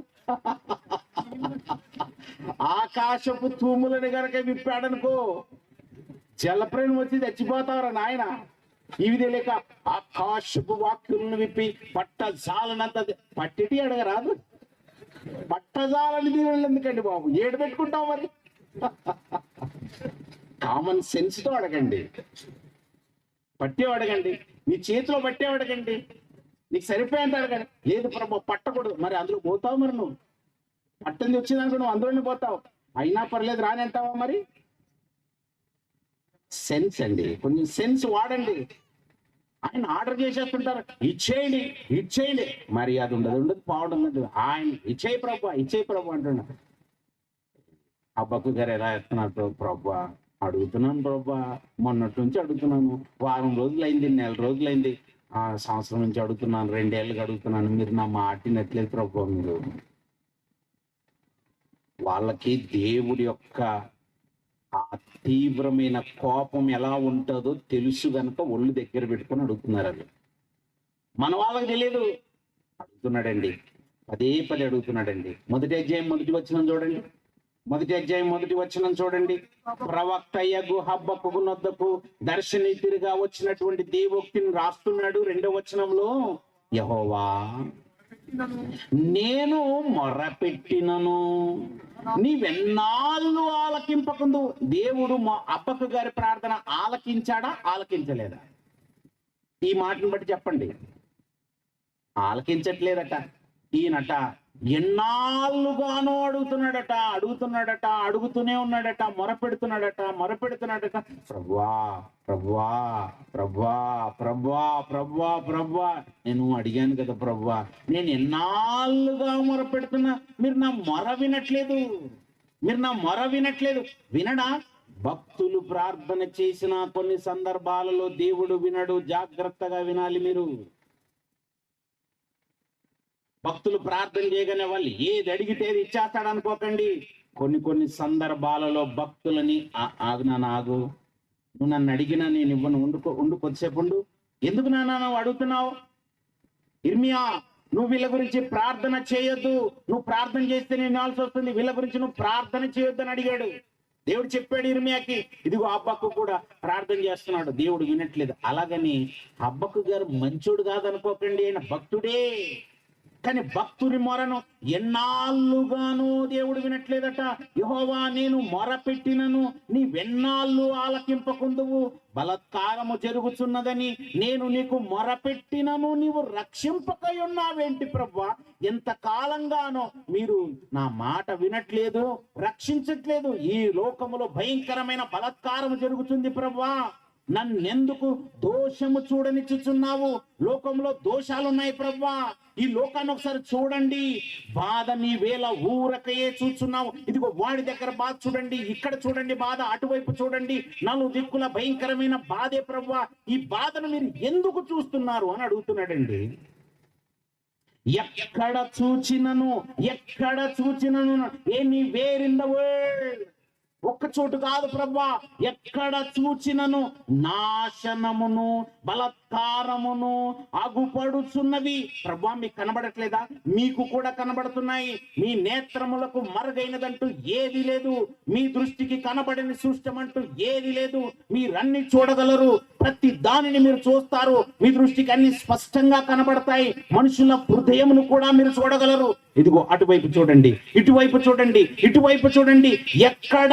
A: ఆకాశపు తూములని గనక విప్పాడనుకో జలప్రేమ వచ్చి చచ్చిపోతావరా నాయన. ఇవి తెలియక ఆకాశపు వాక్యులను విప్పి పట్టజాలనంత పట్టిటి అడగరాదు, పట్టజాలని దీవెనలు ఎందుకండి బాబు, ఏడు పెట్టుకుంటాం మరి. కామన్ సెన్స్ తో అడగండి, పట్టే అడగండి, నీ చేతిలో పట్టే అడగండి, నీకు సరిపోయేంత అడగండి. లేదు ప్రభు పట్టకూడదు, మరి అందులో పోతావు, మరి నువ్వు పట్టింది వచ్చిందనుకో నువ్వు అందులోనే పోతావు, అయినా పర్లేదు రాని అంటావా మరి. సెన్స్ అండి, కొంచెం సెన్స్ వాడండి. ఆయన ఆర్డర్ చేసేస్తుంటారు ఇచ్చేయండి ఇచ్చేయండి, మరి అది ఉండదు పావడం ఉండదు, ఆయన ఇచ్చేయి ప్రభు అంటున్నారు. అబ్బక్ గారు ఎలా ఎత్తున్నారు, ప్రభు అడుగుతున్నాను ప్రభు, మొన్నటి నుంచి అడుగుతున్నాను, వారం రోజులైంది, నెల రోజులైంది, సంవత్సరం నుంచి అడుగుతున్నాను, 2 ఏళ్ళకి అడుగుతున్నాను, మీరు నా మాటినట్లేదు ప్రభు. మీరు వాళ్ళకి దేవుడి యొక్క ఆ తీవ్రమైన కోపం ఎలా ఉంటుందో తెలుసు గనక ఒళ్ళు దగ్గర పెట్టుకొని అడుగుతున్నారు. అది మన వాళ్ళకి తెలియదు, అడుగుతున్నాడండి, పదే అడుగుతున్నాడండి. మొదటి అధ్యాయం మొదటి వచనం చూడండి. ప్రవక్త అయ్యగు హబ్బక్కు నొద్దకు దర్శనీతిగా వచ్చినటువంటి దేవోక్తిని రాస్తున్నాడు. 2వ వచనంలో, యెహోవా నేను మొరపెట్టినను నీవెన్నాళ్ళు ఆలకింపకుందు. దేవుడు మా అబ్బక్ గారి ప్రార్థన ఆలకించాడా ఆలకించలేదా? ఈ మాటను బట్టి చెప్పండి. ఆలకించట్లేదట. ఈయనట ఎన్నాళ్ళుగానో అడుగుతూనే ఉన్నాడట, మొరపెడుతున్నాడట. ప్రభువా ప్రభువా ప్రభువా ప్రభువా ప్రభువా ప్రభువా నేను అడిగాను కదా ప్రభువా, నేను ఎన్నాళ్ళుగా మొరపెడుతున్నా, మీరు నా మొర వినట్లేదు. వినడా? భక్తులు ప్రార్థన చేసిన కొన్ని సందర్భాలలో దేవుడు వినడు, జాగ్రత్తగా వినాలి మీరు. భక్తులు ప్రార్థన చేయగానే వాళ్ళు ఏది అడిగితే ఇచ్చేస్తాడు అనుకోకండి. కొన్ని సందర్భాలలో భక్తులని ఆగు, నువ్వు నన్ను అడిగినా నేను ఇవ్వను, ఉండు కొద్దిసేపు ఉండు, ఎందుకు నాన్న నువ్వు అడుగుతున్నావు? ఇర్మియా నువ్వు వీళ్ళ గురించి ప్రార్థన చేయొద్దు, నువ్వు ప్రార్థన చేస్తే నేను వినాల్సి వస్తుంది, వీళ్ళ గురించి నువ్వు ప్రార్థన చేయొద్దు అని అడిగాడు. దేవుడు చెప్పాడు ఇర్మియాకి, ఇదిగో అబ్బక్కు కూడా ప్రార్థన చేస్తున్నాడు, దేవుడు వినట్లేదు. అలాగని అబ్బక్కు గారు మంచోడు కాదనుకోకండి, ఆయన భక్తుడే. కానీ భక్తుని మొరను ఎన్నాళ్ళుగానో దేవుడు వినట్లేదట. యెహోవా, నేను మొరపెట్టినను నీవెన్నాళ్ళు ఆలకింపకుందువు, బలాత్కారము జరుగుతున్నదని నేను నీకు మొరపెట్టినను నీవు రక్షింపకై ఉన్నావేంటి ప్రభువా? ఎంత కాలంగానో మీరు నా మాట వినట్లేదు, రక్షించట్లేదు. ఈ లోకములో భయంకరమైన బలాత్కారము జరుగుతుంది ప్రభువా, నన్నెందుకు దోషము చూడనిచ్చుచున్నావు? లోకంలో దోషాలున్నాయి ప్రభువా, ఈ లోకాన్ని ఒకసారి చూడండి. బాధ నీ వేళ ఊరకయే చూస్తున్నావు. ఇదిగో వాడి దగ్గర బాధ చూడండి, ఇక్కడ చూడండి బాధ, అటువైపు చూడండి, నలు దిక్కుల భయంకరమైన బాధే ప్రభువా, ఈ బాధను మీరు ఎందుకు చూస్తున్నారు అని అడుగుతున్నాడండి. ఎక్కడ చూచినను ఎనీవేర్ ఇన్ ద వరల్డ్, ఒక్క చోటు కాదు ప్రభువా, ఎక్కడ చూచినను నాశనమును బలాత్కారమును అగుపడుచున్నవి. ప్రభువా, మీకు కనబడట్లేదా? మీకు కూడా కనబడుతున్నాయి. మీ నేత్రములకు మరుగైనదంటూ ఏది లేదు, మీ దృష్టికి కనబడని సృష్టం అంటూ ఏది లేదు. మీరన్ని చూడగలరు, ప్రతి దానిని మీరు చూస్తారు, మీ దృష్టికి అన్ని స్పష్టంగా కనబడతాయి. మనుషుల హృదయమును కూడా మీరు చూడగలరు. ఇదిగో అటువైపు చూడండి, ఇటువైపు చూడండి, ఇటువైపు చూడండి. ఎక్కడ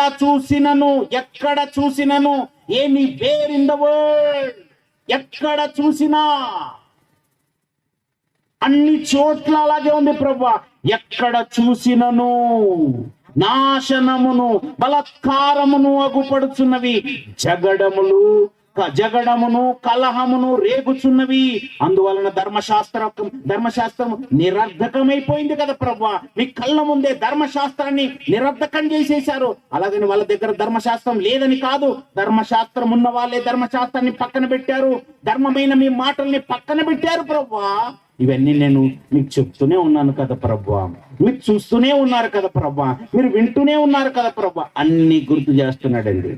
A: చూసినను ఎనీవేర్ ఇన్ ద వరల్డ్, ఎక్కడ చూసినా అన్ని చోట్ల అలాగే ఉంది ప్రభువా. ఎక్కడ చూసినను నాశనమును బలాత్కారమును అగుపడుచున్నవి, జగడమును కలహమును రేగుచున్నవి. అందువలన ధర్మశాస్త్రం నిరర్ధకమైపోయింది కదా ప్రభువా. మీ కళ్ళ ముందే ధర్మశాస్త్రాన్ని నిరర్ధకం చేసేశారు. అలాగని వాళ్ళ దగ్గర ధర్మశాస్త్రం లేదని కాదు, ధర్మశాస్త్రం ఉన్న వాళ్ళే ధర్మశాస్త్రాన్ని పక్కన పెట్టారు, ధర్మమైన మీ మాటల్ని పక్కన పెట్టారు ప్రభువా. ఇవన్నీ నేను మీకు చెప్తూనే ఉన్నాను కదా ప్రభువా, మీకు చూస్తూనే ఉన్నారు కదా ప్రభువా, మీరు వింటూనే ఉన్నారు కదా ప్రభువా. అన్ని గుర్తు చేస్తున్నాడండి,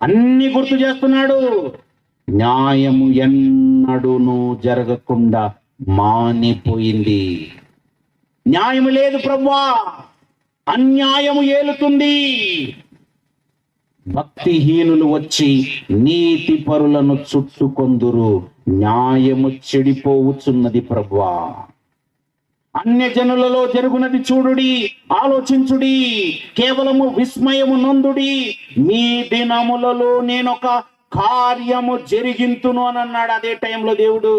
A: అన్ని గుర్తు చేస్తున్నాడు. న్యాయము ఎన్నడూను జరగకుండా మానిపోయింది. న్యాయము లేదు ప్రభువా, అన్యాయము ఏలుతుంది. భక్తిహీనులు వచ్చి నీతి పరులను చుట్టుకొందురు, న్యాయము చెడిపోవచ్చున్నది ప్రభువా. అన్యజనులలో జరుగునది చూడుడి, ఆలోచించుడి, కేవలము విస్మయము నొందుడి. మీ దినములలో నేనొక కార్యము జరిగింతును అని అన్నాడు అదే టైంలో దేవుడు.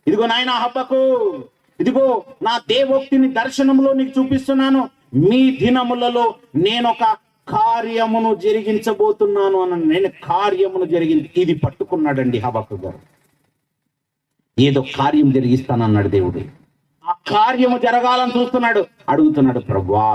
A: ఇదిగో నాయన హబ్బకు, ఇదిగో నా దేవోక్తిని దర్శనంలో నీకు చూపిస్తున్నాను. మీ దినములలో నేనొక కార్యమును జరిగించబోతున్నాను అని. నేను కార్యమును జరిగింది, ఇది పట్టుకున్నాడండి హబక్కు గారు. ఏదో కార్యం జరిగిస్తానన్నాడు దేవుడు. ఆ కార్యము జరగాలని చూస్తున్నాడు, అడుగుతున్నాడు ప్రభువా,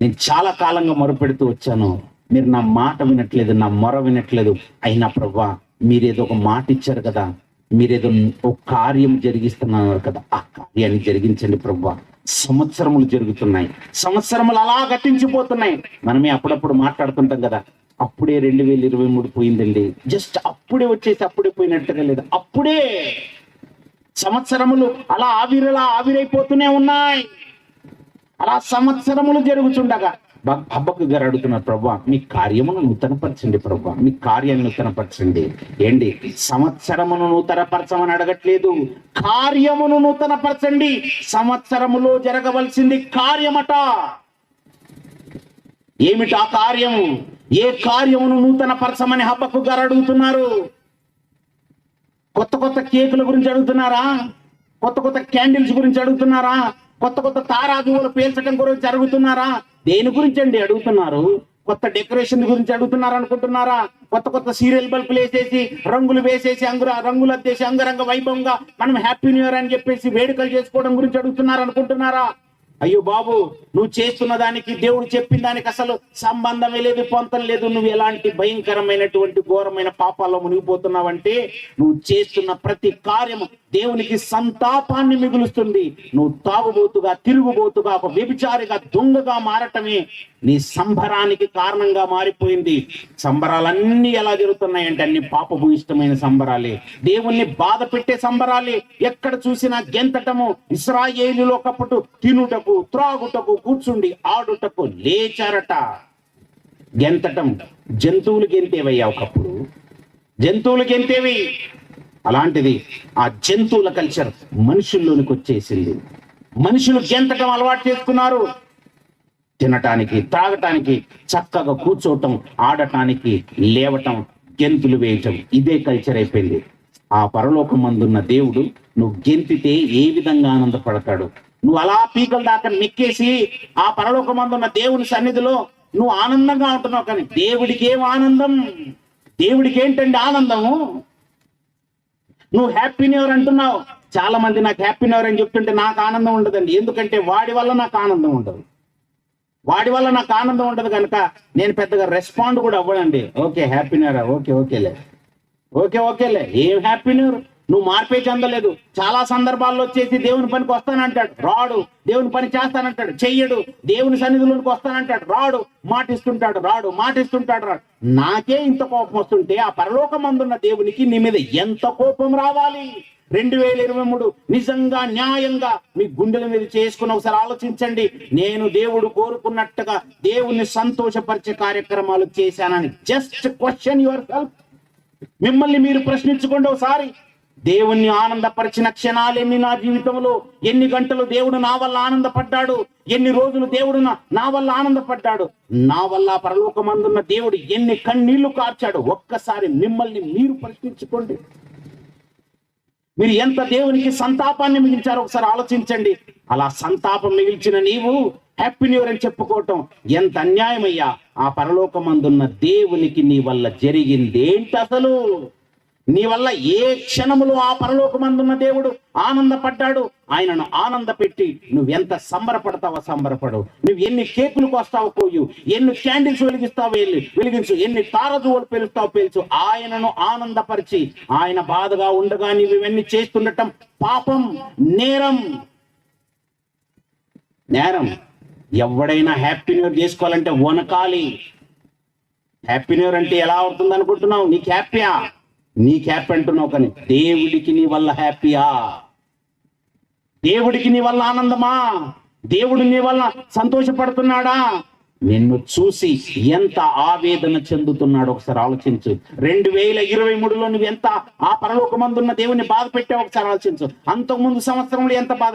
A: నేను చాలా కాలంగా మొరపెడుతూ వచ్చాను, మీరు నా మాట వినట్లేదు, నా మొర వినట్లేదు. అయినా ప్రభువా, మీరేదో ఒక మాట ఇచ్చారు కదా, మీరేదో ఒక కార్యం జరిగిస్తున్నారు కదా, ఆ కార్యాన్ని జరిగించండి ప్రభువా. సంవత్సరములు జరుగుతున్నాయి, సంవత్సరములు అలా గతించిపోతున్నాయి. మనమే అప్పుడప్పుడు మాట్లాడుతుంటాం కదా, అప్పుడే 2023 పోయిందండి, జస్ట్ అప్పుడే వచ్చేసి అప్పుడే పోయినట్టుగా లేదు, అప్పుడే సంవత్సరములు అలా ఆవిరైపోతూనే ఉన్నాయి. అలా సంవత్సరములు జరుగుతుండగా హబక్కు గారు అడుగుతున్నారు, ప్రభువా మీ కార్యమును నూతనపరచండి ప్రభువా, మీ కార్యాన్ని నూతనపరచండి. ఏంటి? సంవత్సరమును నూతనపరచమని అడగట్లేదు, కార్యమును నూతనపరచండి. సంవత్సరములో జరగవలసింది కార్యమట. ఏమిటి ఆ కార్యము? ఏ కార్యమును నూతనపరచమని హబక్కు గారు అడుగుతున్నారు? కొత్త కేకుల గురించి అడుగుతున్నారా? కొత్త క్యాండిల్స్ గురించి అడుగుతున్నారా? కొత్త తారాజువులు పేల్చడం గురించి అడుగుతున్నారా? దేని గురించి అండి అడుగుతున్నారు? కొత్త డెకరేషన్ గురించి అడుగుతున్నారు అనుకుంటున్నారా? కొత్త సీరియల్ బల్బులు వేసేసి, రంగులు వేసేసి, రంగులు అద్దేసి అంగరంగ వైభవంగా మనం హ్యాపీ న్యూ ఇయర్ అని చెప్పేసి వేడుకలు చేసుకోవడం గురించి అడుగుతున్నారు అనుకుంటున్నారా? అయ్యో బాబు, నువ్వు చేస్తున్న దానికి దేవుడు చెప్పిన దానికి అసలు సంబంధమే లేదు, పొంతం లేదు. నువ్వు ఎలాంటి భయంకరమైనటువంటి ఘోరమైన పాపాల్లో మునిగిపోతున్నావంటే, నువ్వు చేస్తున్న ప్రతి కార్యము దేవునికి సంతాపాన్ని మిగులుస్తుంది. నువ్వు తాగుబోతుగా, తిరుగుబోతుగా, ఒక వ్యభిచారిగా, దొంగగా మారటమే నీ సంబరానికి కారణంగా మారిపోయింది. సంబరాలన్నీ ఎలా జరుగుతున్నాయంటే అన్ని పాపభూయిష్టమైన సంబరాలే, దేవుణ్ణి బాధ పెట్టే సంబరాలే. ఎక్కడ చూసినా గెంతటము. ఇశ్రాయేలులో ఒకప్పుడు తినుటకు, త్రాగుటకు, కూర్చుండి ఆడుటకు లేచారట. గెంతటం, జంతువులు గెంతేవయ్యా ఒకప్పుడు, జంతువులు గెంతేవి. అలాంటిది ఆ జంతువుల కల్చర్ మనుషుల్లోనికి వచ్చేసింది. మనుషులు గెంతటం అలవాటు చేసుకున్నారు. తినటానికి, తాగటానికి, చక్కగా కూర్చోవటం, ఆడటానికి, లేవటం, గెంతులు వేయటం, ఇదే కల్చర్ అయిపోయింది. ఆ పరలోకమందున్న దేవుడు నువ్వు గెంతితే ఏ విధంగా ఆనందపడతాడు? నువ్వు అలా పీకల దాకా నెక్కేసి ఆ పరలోకమందున్న దేవుని సన్నిధిలో నువ్వు ఆనందంగా ఉంటున్నావు, కానీ దేవుడికి ఏం ఆనందం? దేవుడికి ఏంటండి ఆనందము? నువ్వు హ్యాపీ న్యూ ఇయర్ అంటున్నావు. చాలా మంది నాకు హ్యాపీ న్యూ ఇయర్ అని చెప్తుంటే నాకు ఆనందం ఉండదండి. ఎందుకంటే వాడి వల్ల నాకు ఆనందం ఉండదు. వాడి వల్ల నాకు ఆనందం ఉండదు కనుక నేను పెద్దగా రెస్పాండ్ కూడా అవ్వడండి. ఓకే హ్యాపీ న్యూ ఇయర్, ఓకేలే, ఏం హ్యాపీ న్యూ ఇయర్? నువ్వు మార్పే చెందలేదు. చాలా సందర్భాల్లో వచ్చేసి దేవుని పనికి వస్తానంటాడు, రాడు. దేవుని పని చేస్తానంటాడు, చెయ్యడు. దేవుని సన్నిధిలోనికి వస్తానంటాడు, రాడు. మాటిస్తుంటాడు, రాడు. నాకే ఇంత కోపం వస్తుంటే ఆ పరలోకమందున్న దేవునికి నీ మీద ఎంత కోపం రావాలి? 2023 నిజంగా న్యాయంగా మీ గుండెల మీద చేసుకుని ఒకసారి ఆలోచించండి. నేను దేవుడు కోరుకున్నట్టుగా దేవుణ్ణి సంతోషపరిచే కార్యక్రమాలు చేశానని జస్ట్ క్వశ్చన్ యువర్ సెల్ఫ్. మిమ్మల్ని మీరు ప్రశ్నించుకోండి ఒకసారి. దేవుణ్ణి ఆనందపరిచిన క్షణాలు ఎన్ని నా జీవితంలో? ఎన్ని గంటలు దేవుడు నా వల్ల ఆనందపడ్డాడు? ఎన్ని రోజులు దేవుడు నా వల్ల ఆనందపడ్డాడు? నా వల్ల పరలోకమందున్న దేవుడు ఎన్ని కన్నీళ్లు కార్చాడు? ఒక్కసారి మిమ్మల్ని మీరు ప్రశ్నించుకోండి. మీరు ఎంత దేవునికి సంతాపాన్ని మిగిల్చారో ఒకసారి ఆలోచించండి. అలా సంతాపం మిగిల్చిన నీవు హ్యాపీ న్యూ ఇయర్ అని చెప్పుకోవటం ఎంత అన్యాయమయ్యా! ఆ పరలోకమందున్న దేవునికి నీ వల్ల జరిగిందేంటి అసలు? నీ వల్ల ఏ క్షణములో ఆ పరలోకమందున్న దేవుడు ఆనందపడ్డాడు? ఆయనను ఆనందపెట్టి నువ్వెంత సంబరపడతావో సంబరపడు. నువ్వు ఎన్ని కేకులకు వస్తావో కోయు, ఎన్ని క్యాండిల్స్ వెలిగిస్తావో వెలిగించు, ఎన్ని తారజువులు పేలుస్తావో పేల్చు. ఆయనను ఆనందపరిచి ఆయన బాధగా ఉండగా నీవు ఇవన్నీ చేస్తుండటం పాపం, నేరం. ఎవడైనా హ్యాపీ న్యూ ఇయర్ చేసుకోవాలంటే వనకాలి. హ్యాపీ న్యూ ఇయర్ అంటే ఎలా అవుతుంది అనుకుంటున్నావు? నీకు హ్యాపీ అంటున్నావు, కానీ దేవుడికి నీ వల్ల హ్యాపీయా? దేవుడికి నీ వల్ల ఆనందమా? దేవుడు నీ వల్ల సంతోషపడుతున్నాడా? నిన్ను చూసి ఎంత ఆవేదన చెందుతున్నాడు ఒకసారి ఆలోచించు. 2023లో నువ్వు ఎంత ఆ పరలోకమందున్న దేవుని బాధ పెట్టావు ఒకసారి ఆలోచించు. అంతకుముందు సంవత్సరంలో ఎంత బాధ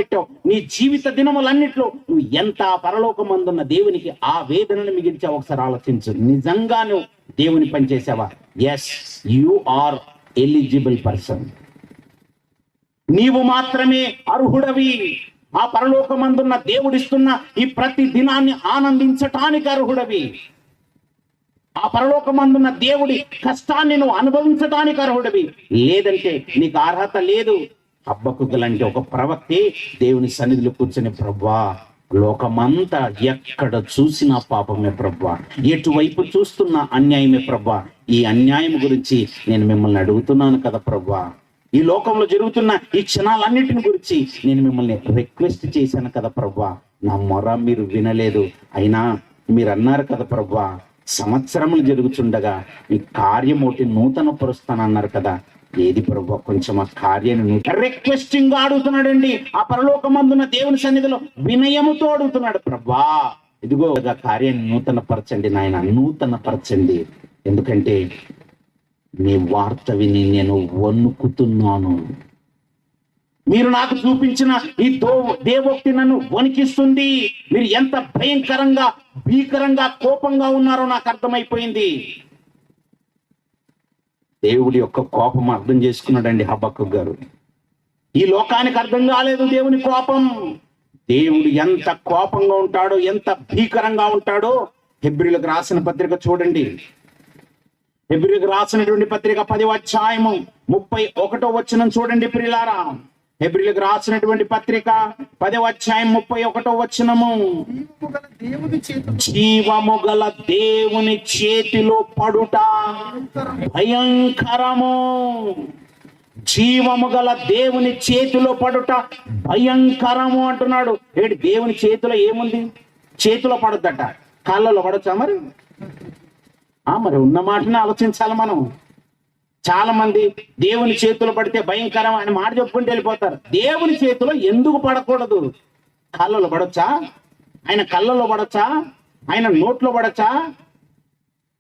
A: పెట్టావు? నీ జీవిత దినములన్నిట్లో నువ్వు ఎంత పరలోకమందున్న దేవునికి ఆ వేదనను మిగిల్చావు ఒకసారి ఆలోచించు. నిజంగా నువ్వు దేవుని పని చేసావా? Yes, you are eligible person. నీవు మాత్రమే అర్హుడవి. ఆ పరలోకమందున్న దేవుడిస్తున్న ఈ ప్రతి దినాన్ని ఆనందించటానికి అర్హుడవి. ఆ పరలోకమందున్న దేవుడి కష్టాన్ని నువ్వు అనుభవించటానికి అర్హుడవి. లేదంటే నీకు అర్హత లేదు. హబక్కూకు లాంటి ఒక ప్రవక్తే దేవుని సన్నిధిలో కూర్చొని, ప్రభువా, లోకమంతా ఎక్కడ చూసినా పాపమే ప్రభువా, ఎటువైపు చూస్తున్నా అన్యాయమే ప్రభువా, ఈ అన్యాయం గురించి నేను మిమ్మల్ని అడుగుతున్నాను కదా ప్రభువా, ఈ లోకంలో జరుగుతున్న ఈ క్షణాలన్నిటిని గురించి నేను మిమ్మల్ని రిక్వెస్ట్ చేశాను కదా ప్రభువా, నా మొర మీరు వినలేదు. అయినా మీరు అన్నారు కదా ప్రభువా, సంవత్సరములు జరుగుతుండగా ఈ కార్యం ఒకటి నూతన పరుస్తానన్నారు కదా, ఏది ప్రభువా కొంచెం ఆ కార్యాన్ని రిక్వెస్టింగ్ గా అడుగుతున్నాడండి. ఆ పరలోకమందున్న దేవుని సన్నిధిలో వినయముతో అడుగుతున్నాడు, ప్రభువా ఇదిగో ఆ కార్యాన్ని నూతన పరచండి నాయన, నూతన పరచండి. ఎందుకంటే నీ వార్త విని నేను వణుకుతున్నాను. మీరు నాకు చూపించిన ఈ దేవోక్తి నన్ను వణికిస్తుంది. మీరు ఎంత భీకరంగా కోపంగా ఉన్నారో నాకు అర్థమైపోయింది. దేవుడి యొక్క కోపం అర్థం చేసుకున్నాడండి హబక్కూకు గారు. ఈ లోకానికి అర్థం కాలేదు దేవుని కోపం. దేవుడు ఎంత కోపంగా ఉంటాడో, ఎంత భీకరంగా ఉంటాడో హెబ్రీయులకు రాసిన పత్రిక చూడండి. హెబ్రీయులకు రాసినటువంటి పత్రిక 10వ అధ్యాయము 31వ వచనం చూడండి ప్రియులారా. హెబ్రీయులకు రాసినటువంటి పత్రిక 10వ అధ్యాయం 31వ వచనము, జీవము గల దేవుని చేతిలో పడుట భయంకరము. జీవము గల దేవుని చేతిలో పడుట భయంకరము అంటున్నాడు. ఏంటి దేవుని చేతిలో ఏముంది? చేతిలో పడద్దట, కాళ్ళలో పడొచ్చా? మరి ఉన్న మాటనే ఆలోచించాలి మనం. చాలా మంది దేవుని చేతిలో పడితే భయంకరం అని మాట చెప్పుకుంటూ వెళ్ళిపోతారు. దేవుని చేతిలో ఎందుకు పడకూడదు? కాళ్ళలో పడొచ్చా? ఆయన కళ్ళలో పడొచ్చా? ఆయన నోట్లో పడొచ్చా?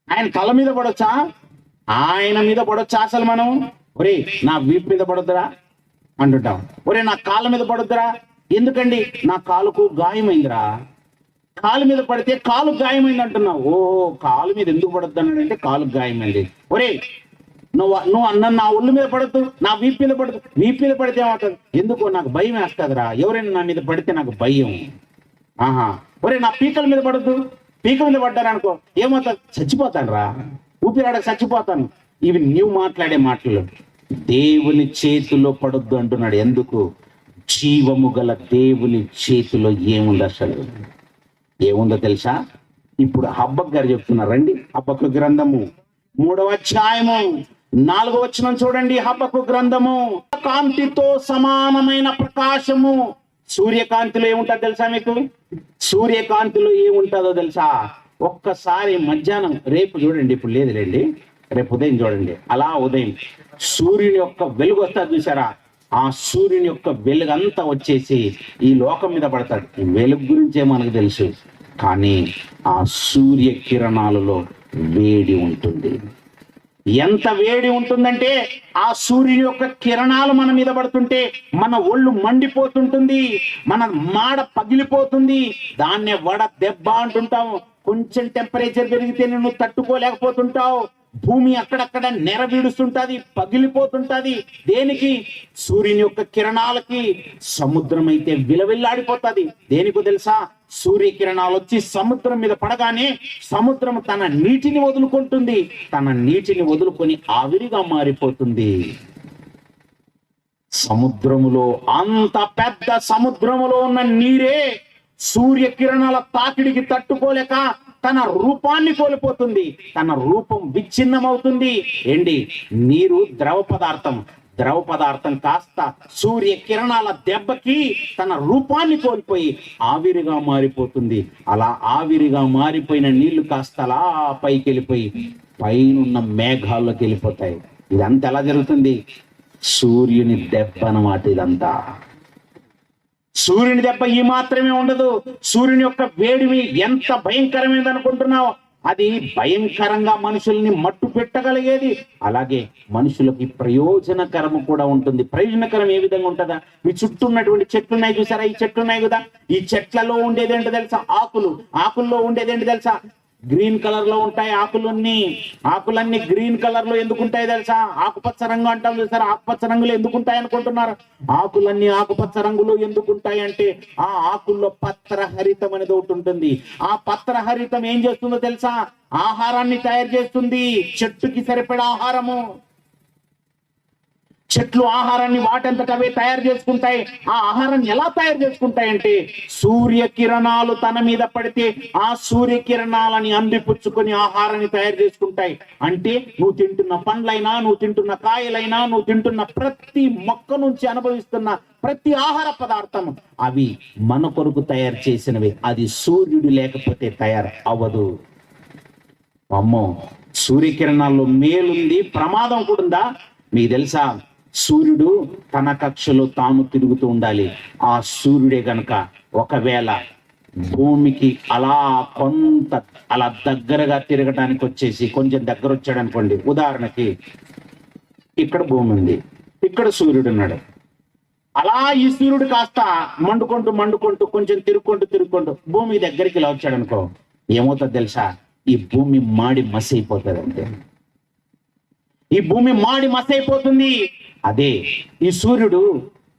A: ఆయన తల మీద పడొచ్చా? ఆయన మీద పడొచ్చా అసలు మనం? ఒరే నా వీపు మీద పడొద్దురా అంటుంటాం. ఒరే నా కాళ్ళ మీద పడొద్దురా, ఎందుకండి నా కాలుకు గాయమైందిరా. కాలు మీద పడితే కాలు గాయమైంది అంటున్నావు. ఓ కాలు మీద ఎందుకు పడొద్దు అన్నాడంటే కాలు గాయమైంది. ఒరే నువ్వు అన్న నా ఒళ్ళు మీద పడద్దు, నా వీపు మీద పడదు. వీపు మీద పడితే ఏమవుతుంది? ఎందుకో నాకు భయం వేస్తుందిరా, ఎవరైనా నా మీద పడితే నాకు భయం. ఆహా. ఒరే నా పీకల మీద పడద్దు, పీక మీద పడ్డారనుకో ఏమవుతుంది? చచ్చిపోతాను రా, ఊపిరాడక చచ్చిపోతాను. ఇవి నీవు మాట్లాడే మాటలు. దేవుని చేతిలో పడొద్దు అంటున్నాడు. ఎందుకు? జీవము గల దేవుని చేతిలో ఏముంది అసలు? ఏముందో తెలుసా? ఇప్పుడు హబ్బక్ గారు చెప్తున్నారు. రండి హబ్బకు గ్రంథము 3వ అధ్యాయము 4వ వచనం చూడండి. హబ్బకు గ్రంథము. కాంతితో సమానమైన ప్రకాశము. సూర్యకాంతిలో ఏముంటుందో తెలుసా మీకు? సూర్యకాంతిలో ఏముంటుందో తెలుసా? ఒక్కసారి మధ్యాహ్నం, రేపు చూడండి, ఇప్పుడు లేదులేండి, రేపు ఉదయం చూడండి. అలా ఉదయం సూర్యుని యొక్క వెలుగు వస్తుంది చూసారా? ఆ సూర్యుని యొక్క వెలుగంతా వచ్చేసి ఈ లోకం మీద పడతాడు. ఈ వెలుగు గురించే మనకు తెలుసు, కానీ ఆ సూర్య కిరణాలలో వేడి ఉంటుంది. ఎంత వేడి ఉంటుందంటే ఆ సూర్యుని యొక్క కిరణాలు మన మీద పడుతుంటే మన ఒళ్ళు మండిపోతుంటుంది, మన మాడ పగిలిపోతుంది. దాన్నే వడ దెబ్బ అంటుంటాము. కొంచెం టెంపరేచర్ పెరిగితే నువ్వు తట్టుకోలేకపోతుంటావు. భూమి అక్కడక్కడ నెరవీడుస్తుంటది, పగిలిపోతుంటది. దేనికి? సూర్యుని యొక్క కిరణాలకి. సముద్రం అయితే విలవిల్లాడిపోతుంది. దేనికో తెలుసా? సూర్యకిరణాలు వచ్చి సముద్రం మీద పడగానే సముద్రం తన నీటిని వదులుకుంటుంది. తన నీటిని వదులుకొని ఆవిరిగా మారిపోతుంది. సముద్రములో, అంత పెద్ద సముద్రములో ఉన్న నీరే సూర్యకిరణాల తాకిడికి తట్టుకోలేక తన రూపాన్ని కోల్పోతుంది. తన రూపం విచ్ఛిన్నమవుతుంది. ఏంటి? నీరు ద్రవ పదార్థం. ద్రవ పదార్థం కాస్త సూర్య కిరణాల దెబ్బకి తన రూపాన్ని కోల్పోయి ఆవిరిగా మారిపోతుంది. అలా ఆవిరిగా మారిపోయిన నీళ్లు కాస్త అలా పైకి వెళ్ళిపోయి పైనున్న మేఘాల్లోకి వెళ్ళిపోతాయి. ఇదంతా ఎలా జరుగుతుంది? సూర్యుని దెబ్బ అన్నమాట. ఇదంతా సూర్యుని దెబ్బ ఈ మాత్రమే ఉండదు. సూర్యుని యొక్క వేడిమి ఎంత భయంకరమైనది అనుకుంటున్నావు? అది భయంకరంగా మనుషుల్ని మట్టు పెట్టగలిగేది. అలాగే మనుషులకి ప్రయోజనకరము కూడా ఉంటుంది. ప్రయోజనకరం ఏ విధంగా ఉంటుందా? మీ చుట్టూ ఉన్నటువంటి చెట్లు ఉన్నాయి చూసారా? ఈ చెట్లు ఉన్నాయి కదా, ఈ చెట్లలో ఉండేది ఏంటో తెలుసా? ఆకులు. ఆకుల్లో ఉండేది ఏంటో తెలుసా? గ్రీన్ కలర్ లో ఉంటాయి ఆకులన్నీ గ్రీన్ కలర్ లో ఎందుకు ఉంటాయి తెలుసా? ఆకుపచ్చ రంగు అంటాం చూసారా? ఆకుపచ్చ రంగులో ఎందుకు ఉంటాయి అనుకుంటున్నారు? ఆకులన్నీ ఆకుపచ్చ రంగులో ఎందుకు ఉంటాయి అంటే ఆ ఆకుల్లో పత్రహరితం అనేది ఒకటి ఉంటుంది. ఆ పత్రహరితం ఏం చేస్తుందో తెలుసా? ఆహారాన్ని తయారు చేస్తుంది. చెట్టుకి సరిపడా ఆహారము. చెట్లు ఆహారాన్ని వాటంతట అవే తయారు చేసుకుంటాయి. ఆ ఆహారాన్ని ఎలా తయారు చేసుకుంటాయంటే సూర్యకిరణాలు తన మీద పడితే ఆ సూర్యకిరణాలని అందిపుచ్చుకొని ఆహారాన్ని తయారు చేసుకుంటాయి. అంటే నువ్వు తింటున్న పండ్లైనా, నువ్వు తింటున్న కాయలైనా, నువ్వు తింటున్న ప్రతి మొక్క నుంచి అనుభవిస్తున్న ప్రతి ఆహార పదార్థం అవి మన కొరకు తయారు చేసినవి. అది సూర్యుడు లేకపోతే తయారు అవ్వదు. అమ్మో, సూర్యకిరణాల్లో మేలుంది, ప్రమాదం కూడా ఉందా? మీకు తెలుసా? సూర్యుడు తన కక్షలో తాను తిరుగుతూ ఉండాలి. ఆ సూర్యుడే గనక ఒకవేళ భూమికి అలా కొంత అలా దగ్గరగా తిరగటానికి వచ్చేసి కొంచెం దగ్గర వచ్చాడు అనుకోండి. ఉదాహరణకి ఇక్కడ భూమి ఉంది, ఇక్కడ సూర్యుడు ఉన్నాడు. అలా ఈ సూర్యుడు కాస్త మండుకుంటూ కొంచెం తిరుక్కుంటూ భూమి దగ్గరికి ఇలా వచ్చాడు అనుకో, ఏమవుతుంది తెలుసా? ఈ భూమి మాడి మసి అయిపోతుంది. అంతే, ఈ భూమి మాడి మసి అయిపోతుంది. అదే ఈ సూర్యుడు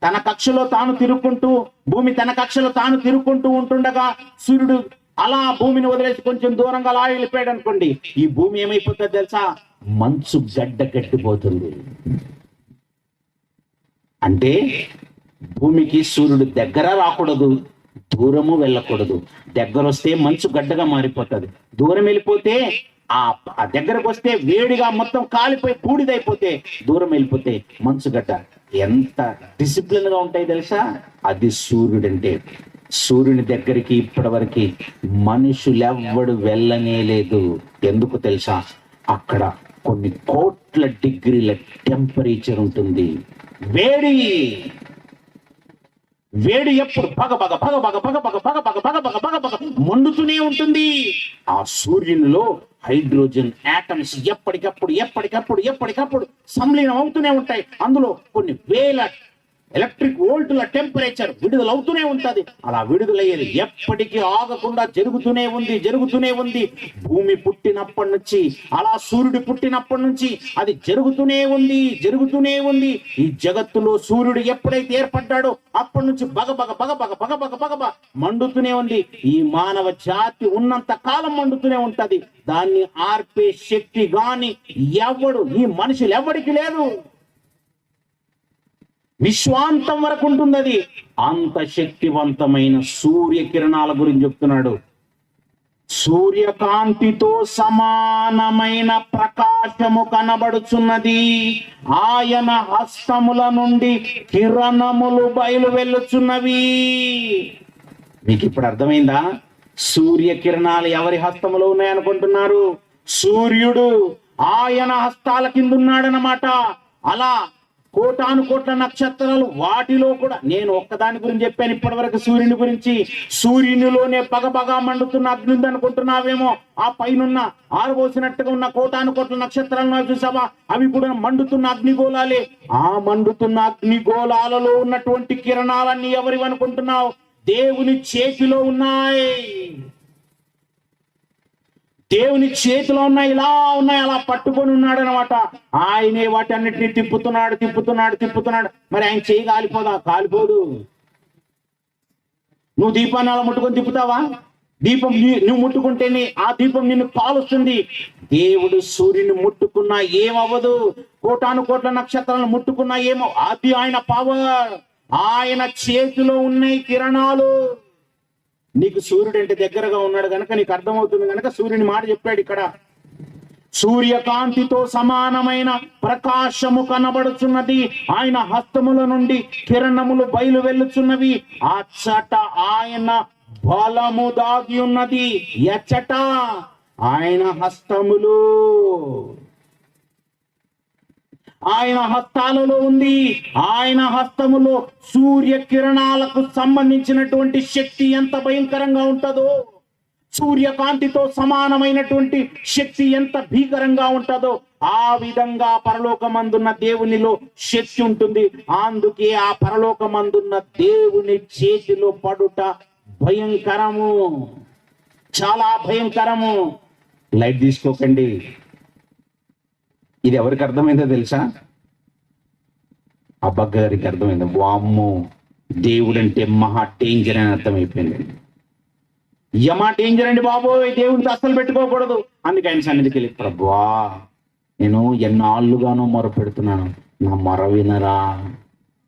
A: తన కక్షలో తాను తిరుక్కుంటూ, భూమి తన కక్షలో తాను తిరుక్కుంటూ ఉంటుండగా సూర్యుడు అలా భూమిని వదిలేసి కొంచెం దూరంగా అలా వెళ్ళిపోయాడు అనుకోండి, ఈ భూమి ఏమైపోతుంది తెలుసా? మంచు గడ్డ కట్టిపోతుంది. అంటే భూమికి సూర్యుడు దగ్గర రాకూడదు, దూరము వెళ్ళకూడదు. దగ్గర వస్తే మంచు గడ్డగా మారిపోతుంది, దూరం వెళ్ళిపోతే ఆ దగ్గరకు వస్తే వేడిగా మొత్తం కాలిపోయి బూడిదైపోతే, దూరం వెళ్ళిపోతే మంచుగడ్డ. ఎంత డిసిప్లిన్ గా ఉంటాయి తెలుసా? అది సూర్యుడు అంటే. సూర్యుని దగ్గరికి ఇప్పటి వరకు మనుషులెవ్వడు వెళ్ళనే లేదు. ఎందుకు తెలుసా? అక్కడ కొన్ని కోట్ల డిగ్రీల టెంపరేచర్ ఉంటుంది. వేడి ఎప్పుడు మండుతూనే ఉంటుంది. ఆ సూర్యునిలో హైడ్రోజన్ యాటమ్స్ ఎప్పటికప్పుడు సంలీనం అవుతూనే ఉంటాయి. అందులో కొన్ని వేల ఎలక్ట్రిక్ వోల్టుల టెంపరేచర్ విడుదల అవుతూనే ఉంటది. అలా విడుదలయ్యేది ఎప్పటికీ ఆగకుండా జరుగుతూనే ఉంది. భూమి పుట్టినప్పటి నుంచి, అలా సూర్యుడు పుట్టినప్పటి నుంచి అది జరుగుతూనే ఉంది. ఈ జగత్తులో సూర్యుడు ఎప్పుడైతే ఏర్పడ్డాడో అప్పటి నుంచి బగ మండుతూనే ఉంది. ఈ మానవ జాతి ఉన్నంత కాలం మండుతూనే ఉంటది. దాన్ని ఆర్పే శక్తి గాని ఈ మనుషులు ఎవరికి లేదు. విశ్వాంతం వరకు ఉంటుంది అది. అంత శక్తివంతమైన సూర్యకిరణాల గురించి చెప్తున్నాడు. సూర్యకాంతితో సమానమైన ప్రకాశము కనబడుచున్నది. ఆయన హస్తముల నుండి కిరణములు బయలు వెళ్ళుచున్నవి. మీకు ఇప్పుడు అర్థమైందా? సూర్యకిరణాలు ఎవరి హస్తములో ఉన్నాయనుకుంటున్నారు? సూర్యుడు ఆయన హస్తాల కింద ఉన్నాడనమాట. అలా కోటాను కోట్ల నక్షత్రాలు, వాటిలో కూడా నేను ఒక్కదాని గురించి చెప్పాను ఇప్పటి వరకు, సూర్యుని గురించి. సూర్యునిలోనే పగపగా మండుతున్న అగ్ని ఉంది అనుకుంటున్నావేమో. ఆ పైనున్న ఆరబోసినట్టుగా ఉన్న కోటాను కోట్ల నక్షత్రాలను చూసావా? అవి కూడా మండుతున్న అగ్నిగోళాలే. ఆ మండుతున్న అగ్నిగోళాలలో ఉన్నటువంటి కిరణాలన్నీ ఎవరివి అనుకుంటున్నావు? దేవుని చేతిలో ఉన్నాయి. దేవుని చేతిలో ఉన్నాయి, ఇలా ఉన్నాయి, అలా పట్టుకొని ఉన్నాడు అనమాట. ఆయనే వాటి అన్నిటిని తిప్పుతున్నాడు. మరి ఆయన చేయి కాలిపోదు. నువ్వు దీపాన్ని అలా ముట్టుకొని తిప్పుతావా? దీపం నువ్వు ముట్టుకుంటేనే ఆ దీపం నిన్ను కాలుస్తుంది. దేవుడు సూర్యుని ముట్టుకున్నా ఏమవ్వదు. కోటాను కోట్ల నక్షత్రాలను ముట్టుకున్నా ఏమో. అది ఆయన పవర్. ఆయన చేతిలో ఉన్నాయి కిరణాలు. నీకు సూర్యుడు అంటే దగ్గరగా ఉన్నాడు గనక నీకు అర్థమవుతుంది గనక సూర్యుని మాట చెప్పాడు ఇక్కడ. సూర్యకాంతితో సమానమైన ప్రకాశము కనబడుచున్నది. ఆయన హస్తముల నుండి కిరణములు బయలు వెళ్ళుచున్నవి. అచ్చట ఆయన బలము దాగి ఉన్నది. ఎచ్చట? ఆయన హస్తములు, ఆయన హస్తాలలో ఉంది. ఆయన హస్తములో సూర్యకిరణాలకు సంబంధించినటువంటి శక్తి ఎంత భయంకరంగా ఉంటుందో, సూర్యకాంతితో సమానమైనటువంటి శక్తి ఎంత భీకరంగా ఉంటుందో ఆ విధంగా పరలోకమందున్న దేవునిలో శక్తి ఉంటుంది. అందుకే ఆ పరలోకమందున్న దేవుని చేతిలో పడుట భయంకరము, చాలా భయంకరము. లైట్ తీసుకోకండి. ఇది ఎవరికి అర్థమైందో తెలుసా? అబ్బగారికి అర్థమైంది. వామ్మో, దేవుడు అంటే మహా డేంజర్ అని అర్థమైపోయింది. యమా డేంజర్ అండి బాబోయ్, దేవుడితో అస్సలు పెట్టుకోకూడదు. అందుకే ఆయన సన్నిధికి వెళ్ళి, ప్రభువా నేను ఎన్నాళ్ళుగానో మొరపెడుతున్నాను, నా మొర వినరా.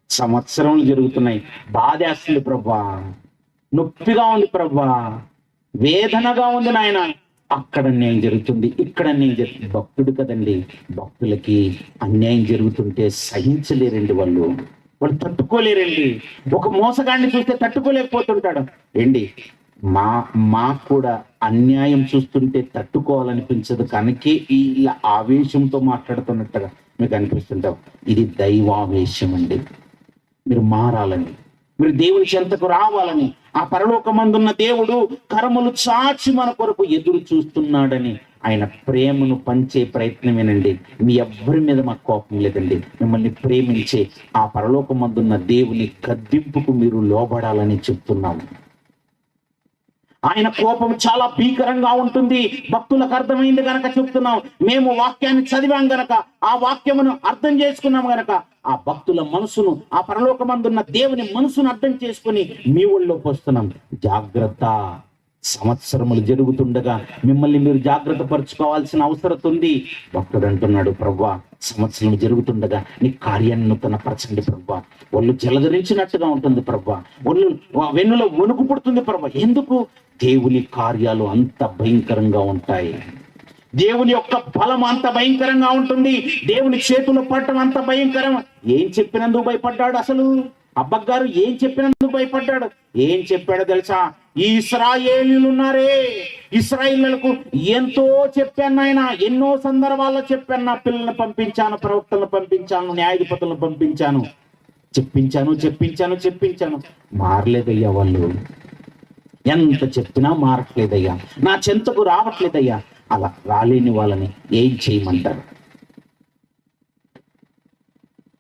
A: సంవత్సరములు జరుగుతున్నాయి, బాధేస్తుంది ప్రభువా, నొప్పిగా ఉంది ప్రభువా, వేదనగా ఉంది నాయన. అక్కడ అన్యాయం జరుగుతుంది, ఇక్కడ అన్యాయం జరుగుతుంది. భక్తుడు కదండి, భక్తులకి అన్యాయం జరుగుతుంటే సహించలేరండి. వాళ్ళు తట్టుకోలేరండి. ఒక మోసగాడిని చూస్తే తట్టుకోలేకపోతుంటాడు. ఏంటి మాకు కూడా అన్యాయం చూస్తుంటే తట్టుకోవాలనిపించదు, కనుకే ఈ ఆవేశంతో మాట్లాడుతున్నట్టుగా మీకు అనిపిస్తుంటావు. ఇది దైవావేశం అండి. మీరు మారాలని, మీరు దేవుని చెంతకు రావాలని, ఆ పరలోకమందున్న దేవుడు కరములు చాచి మన కొరకు ఎదురు చూస్తున్నాడని ఆయన ప్రేమను పంచే ప్రయత్నమేనండి. మీ ఎవ్వరి మీద మాకు కోపం లేదండి. మిమ్మల్ని ప్రేమించే ఆ పరలోకమందున్న దేవుని గద్దింపుకు మీరు లోబడాలని చెప్తున్నాము. ఆయన కోపం చాలా భీకరంగా ఉంటుంది. భక్తులకు అర్థమైంది గనక చెప్తున్నాం. మేము వాక్యాన్ని చదివాం గనక, ఆ వాక్యమును అర్థం చేసుకున్నాం గనక ఆ భక్తుల మనసును, ఆ పరలోకమందున్న దేవుని మనసును అర్థం చేసుకుని మీ ఊళ్ళోకి వస్తున్నాం. జాగ్రత్త. సంవత్సరములు జరుగుతుండగా మిమ్మల్ని మీరు జాగ్రత్త పరుచుకోవాల్సిన అవసరం ఉంది. భక్తుడు అంటున్నాడు, ప్రభువా సంవత్సరం జరుగుతుండగా నీ కార్యాన్ని నూతనపరచండి ప్రభువా. ఒళ్ళు జలధరించినట్టుగా ఉంటుంది ప్రభువా, ఒళ్ళు వెన్నులో వణుకు పుడుతుంది ప్రభువా. ఎందుకు? దేవుని కార్యాలు అంత భయంకరంగా ఉంటాయి. దేవుని యొక్క బలం అంత భయంకరంగా ఉంటుంది. దేవుని చేతులు పట్టడం అంత భయంకరం. ఏం చెప్పినందుకు భయపడ్డాడు అసలు? అబ్బగారు ఏం చెప్పినందుకు భయపడ్డాడు? ఏం చెప్పాడో తెలుసా? ఈ ఇశ్రాయేలీయులు ఉన్నారే, ఇశ్రాయేలీయులకు ఎంతో చెప్పాను ఆయన, ఎన్నో సందర్భాల్లో చెప్పాను. నా పిల్లల్ని పంపించాను, ప్రవక్తలను పంపించాను, న్యాయాధిపతులను పంపించాను, చెప్పించాను. మారలేదయ్యా వాళ్ళు. ఎంత చెప్పినా మారట్లేదయ్యా, నా చెంతకు రావట్లేదయ్యా. అలా రాలేని వాళ్ళని ఏం చేయమంటారు?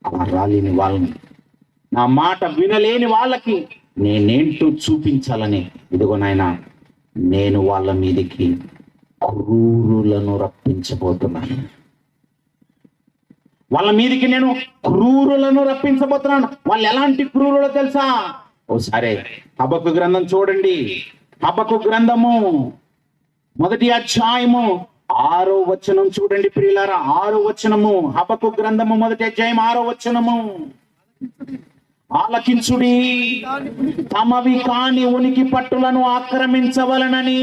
A: అలా రాలేని వాళ్ళని, నా మాట వినలేని వాళ్ళకి నేనేంటో చూపించాలని, ఇదిగో నాయన, నేను వాళ్ళ మీదకి క్రూరులను రప్పించబోతున్నాను. వాళ్ళ మీదకి నేను క్రూరులను రప్పించబోతున్నాను. వాళ్ళు ఎలాంటి క్రూరులో తెలుసా? ఓసారి హబక్కు గ్రంథం చూడండి. హబక్కు గ్రంథము 1వ అధ్యాయము 6వ వచనం చూడండి ప్రియులారా. 6వ వచనము, హబక్కు గ్రంథము 1వ అధ్యాయం 6వ వచనము. ఆలకించుడి, తమవి కాని ఉనికి పట్టులను ఆక్రమించవలనని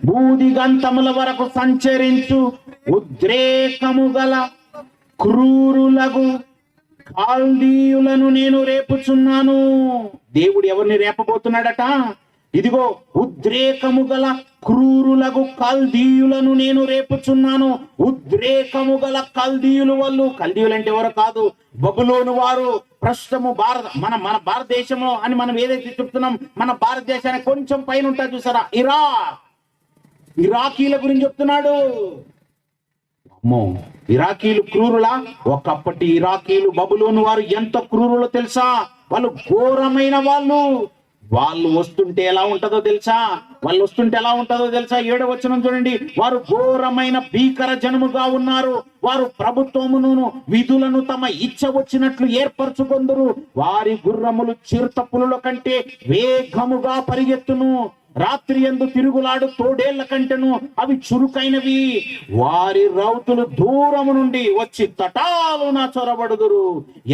A: బూదిగంతముల వరకు సంచరించు ఉద్రేకము గల క్రూరులకు కాల్దీయులను నేను రేపుచున్నాను. దేవుడు ఎవరిని రేపబోతున్నాడట? ఇదిగో, ఉద్రేకము గల క్రూరులకు కల్దీయులను నేను రేపుచున్నాను. ఉద్రేకము గల కల్దీయులు. వాళ్ళు కల్దీయులు అంటే ఎవరు కాదు, బబులోను వారు. ప్రస్తుతము మన భారతదేశంలో అని మనం ఏదైతే చెప్తున్నాం, మన భారతదేశానికి కొంచెం పైన ఉంటుంది చూసారా, ఇరాకీల గురించి చెప్తున్నాడు. అమ్మో, ఇరాకీలు క్రూరులా? ఒకప్పటి ఇరాకీలు, బబులోను వారు ఎంత క్రూరులో తెలుసా? వాళ్ళు ఘోరమైన వాళ్ళు వస్తుంటే ఎలా ఉంటుందో తెలుసా? 7వ వచనం చూడండి. వారు ఘోరమైన భీకర జనముగా ఉన్నారు. వారు ప్రభుత్వమును విధులను తమ ఇచ్చ వచ్చినట్లు ఏర్పరచుకొందురు. వారి గుర్రములు చిరుత పులుల కంటే వేగముగా పరిగెత్తును. రాత్రి యందు తిరుగులాడు తోడేళ్ల కంటెను అవి చురుకైనవి. వారి రౌతులు దూరము నుండి వచ్చి తటాలున చొరబడుదురు.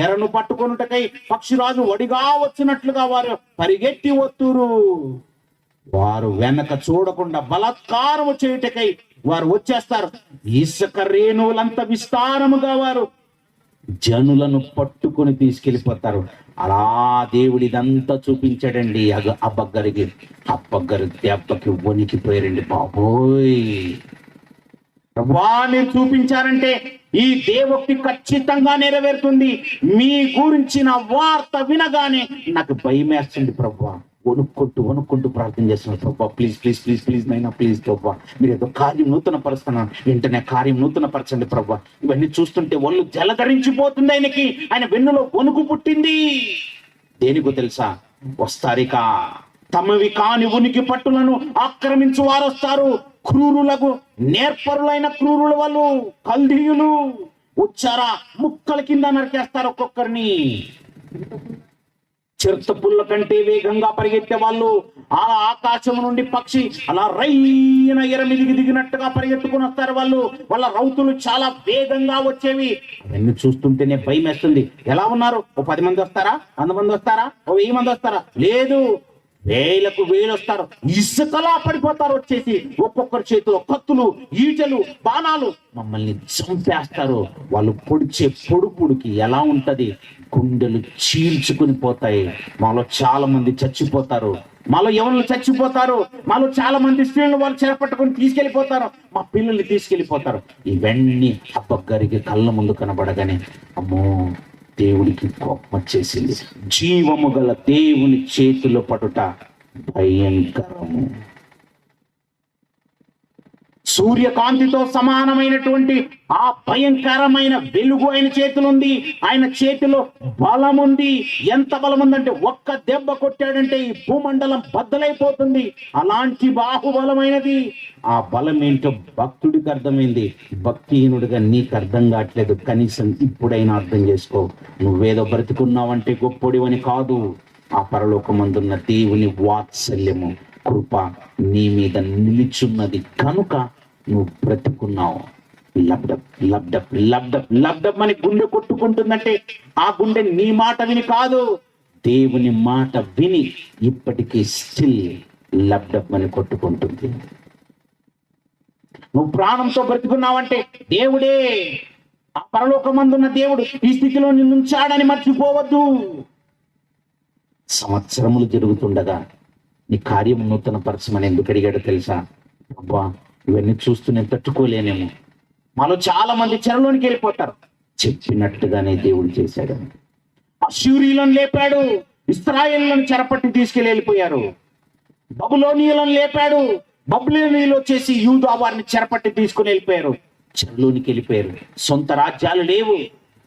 A: ఎరను పట్టుకొనుటకై పక్షిరాజు వడిగా వచ్చినట్లుగా వారు పరిగెత్తి వత్తురు. వారు వెనక చూడకుండా బలాత్కారము చేయుటకై వారు వచ్చేస్తారు. ఇసుక రేణువులంత విస్తారముగా వారు జనులను పట్టుకొని తీసుకెళ్లిపోతారు. అలా దేవుడు ఇదంతా చూపించాడండి. అబ్బగ్గరికి దెబ్బకి వణికిపోయారండి. బాబోయ్, మీరు చూపించారంటే ఈ దేవోక్తి ఖచ్చితంగా నెరవేరుతుంది. మీ గురించిన వార్త వినగానే నాకు భయం వేస్తుంది ప్రభువా. వణుక్కుంటూ ప్రార్థన చేస్తున్నాను. ప్రభా ప్లీజ్ ప్లీజ్ ప్లీజ్ ప్లీజ్ నైనా ప్లీజ్ ప్రభా, మీరు ఏదో కార్యం నూతన పరుస్తున్నాను, వెంటనే కార్యం నూతన పరచండి ప్రభా. ఇవన్నీ చూస్తుంటే ఒళ్ళు జలధరించిపోతుంది. ఆయన వెన్నులో వణుకు పుట్టింది. దేనికో తెలుసా? వస్తారిక తమవి కాని ఉనికి పట్టులను ఆక్రమించు వారు వస్తారు. క్రూరులకు నేర్పరులైన క్రూరుల వాళ్ళు, కల్దీయులు వచ్చారా, ముక్కల కింద నరికేస్తారు ఒక్కొక్కరిని. చిరుత పుల్ల కంటే వేగంగా పరిగెత్తే వాళ్ళు, ఆ ఆకాశం నుండి పక్షి అలా రైన ఎరమిదికి దిగినట్టుగా పరిగెత్తుకుని వస్తారు వాళ్ళు. వాళ్ళ రౌతులు చాలా వేగంగా వచ్చేవి. అవన్నీ చూస్తుంటేనే భయం వేస్తుంది. ఎలా ఉన్నారు? ఓ 10 మంది వస్తారా? 100 మంది వస్తారా? ఓ 1000 మంది వస్తారా? లేదు, వేలకు వేలు వస్తారు. ఇసుకలా పడిపోతారు వచ్చేసి. ఒక్కొక్కరి చేతిలో కత్తులు, ఈటెలు, బాణాలు, మమ్మల్ని చంపేస్తారు. వాళ్ళు పొడిచే పొడుపుడికి ఎలా ఉంటది? గుండెలు చీల్చుకుని పోతాయి. మాలో చాలా మంది చచ్చిపోతారు. మాలో ఎవరు చచ్చిపోతారు. మాలో చాలా మంది స్త్రీలను వాళ్ళు చేపట్టుకుని తీసుకెళ్లిపోతారు. మా పిల్లల్ని తీసుకెళ్లిపోతారు. ఇవన్నీ అబ్బగారికి కళ్ళ ముందు కనబడగానే అమ్మో, దేవుడికి కోపం వచ్చేసింది. జీవము గల దేవుని చేతిలో పడుట భయంకరము. సూర్యకాంతితో సమానమైనటువంటి ఆ భయంకరమైన వెలుగు ఆయన చేతిలో ఉంది. ఆయన చేతిలో బలం ఉంది. ఎంత బలం ఉందంటే ఒక్క దెబ్బ కొట్టాడంటే ఈ భూమండలం బద్దలైపోతుంది. అలాంటి బాహుబలమైనది. ఆ బలం ఏంటో భక్తుడికి అర్థమైంది. భక్తిహీనుడిగా నీకు అర్థం కావట్లేదు. కనీసం ఇప్పుడైనా అర్థం చేసుకో. నువ్వేదో బ్రతికున్నావంటే గొప్పడివని కాదు. ఆ పరలోకమందున్న దేవుని వాత్సల్యము, కృప నీ మీద నిలిచున్నది కనుక నువ్వు బ్రతుకున్నావు. లబ్డప్ లబ్డప్ లబ్డప్ లబ్డప్ అని గుండె కొట్టుకుంటుందంటే ఆ గుండె నీ మాట విని కాదు, దేవుని మాట విని ఇప్పటికీ స్టిల్ లబ్డప్ అని కొట్టుకుంటుంది. నువ్వు ప్రాణంతో బ్రతుకున్నావంటే దేవుడే, ఆ పరలోకమందున్న దేవుడు ఈ స్థితిలో నిన్ను ఉంచాడని మర్చిపోవద్దు. సంవత్సరములు జరుగుతుండగా నీ కార్యం నూతన పరచమని ఎందుకు అడిగాడో తెలుసా? అబ్బా, ఇవన్నీ చూస్తూ నేను తట్టుకోలేనేమో. మాలో చాలా మంది చెరలోనికి వెళ్ళిపోతారు. చెప్పినట్టుగానే దేవుడు చేశాడు. అష్షూరీయులను లేపాడు, ఇశ్రాయేలులను చెరపట్టి తీసుకెళ్ళిపోయారు. బబులోనీయులను లేపాడు, బబులోనీయులు వచ్చేసి యూదా వారిని చెరపట్టి తీసుకుని వెళ్ళిపోయారు, చెరలోనికి వెళ్ళిపోయారు. సొంత రాజ్యాలు లేవు,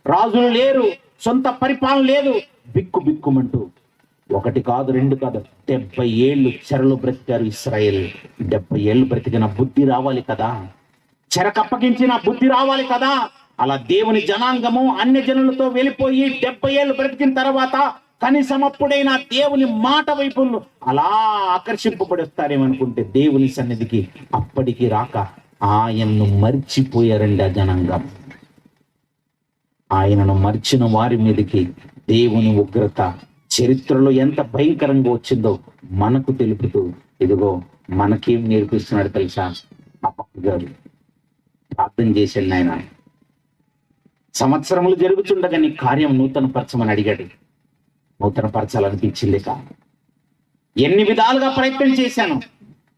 A: రాజులు లేరు, సొంత పరిపాలన లేదు. బిక్కు బిక్కుమంటూ ఒకటి కాదు రెండు కాదు 70 ఏళ్ళు చెరలో బ్రతికారు ఇశ్రాయేలు. 70 ఏళ్ళు బ్రతికిన బుద్ధి రావాలి కదా, చెరకప్పగించిన బుద్ధి రావాలి కదా. అలా దేవుని జనాంగము అన్య జనులతో వెళ్ళిపోయి 70 ఏళ్ళు బ్రతికిన తర్వాత కనీసం అప్పుడైనా దేవుని మాట వైపు అలా ఆకర్షింపబడి వస్తారేమనుకుంటే దేవుని సన్నిధికి అప్పటికి రాక ఆయన్ను మర్చిపోయారండి ఆ జనాంగం. ఆయనను మర్చిన వారి మీదకి దేవుని ఉగ్రత చరిత్రలో ఎంత భయంకరంగా వచ్చిందో మనకు తెలుపుతూ, ఇదిగో మనకేం నేర్పిస్తున్నాడు తెలుసా? హబక్కూకు గారు ప్రార్థన చేశాడు. ఆయన సంవత్సరములు జరుగుతుండగా నీ కార్యం నూతన పరచమని అడిగాడు. నూతన పరచాలనిపించింది కాదు. ఎన్ని విధాలుగా ప్రయత్నం చేశాను,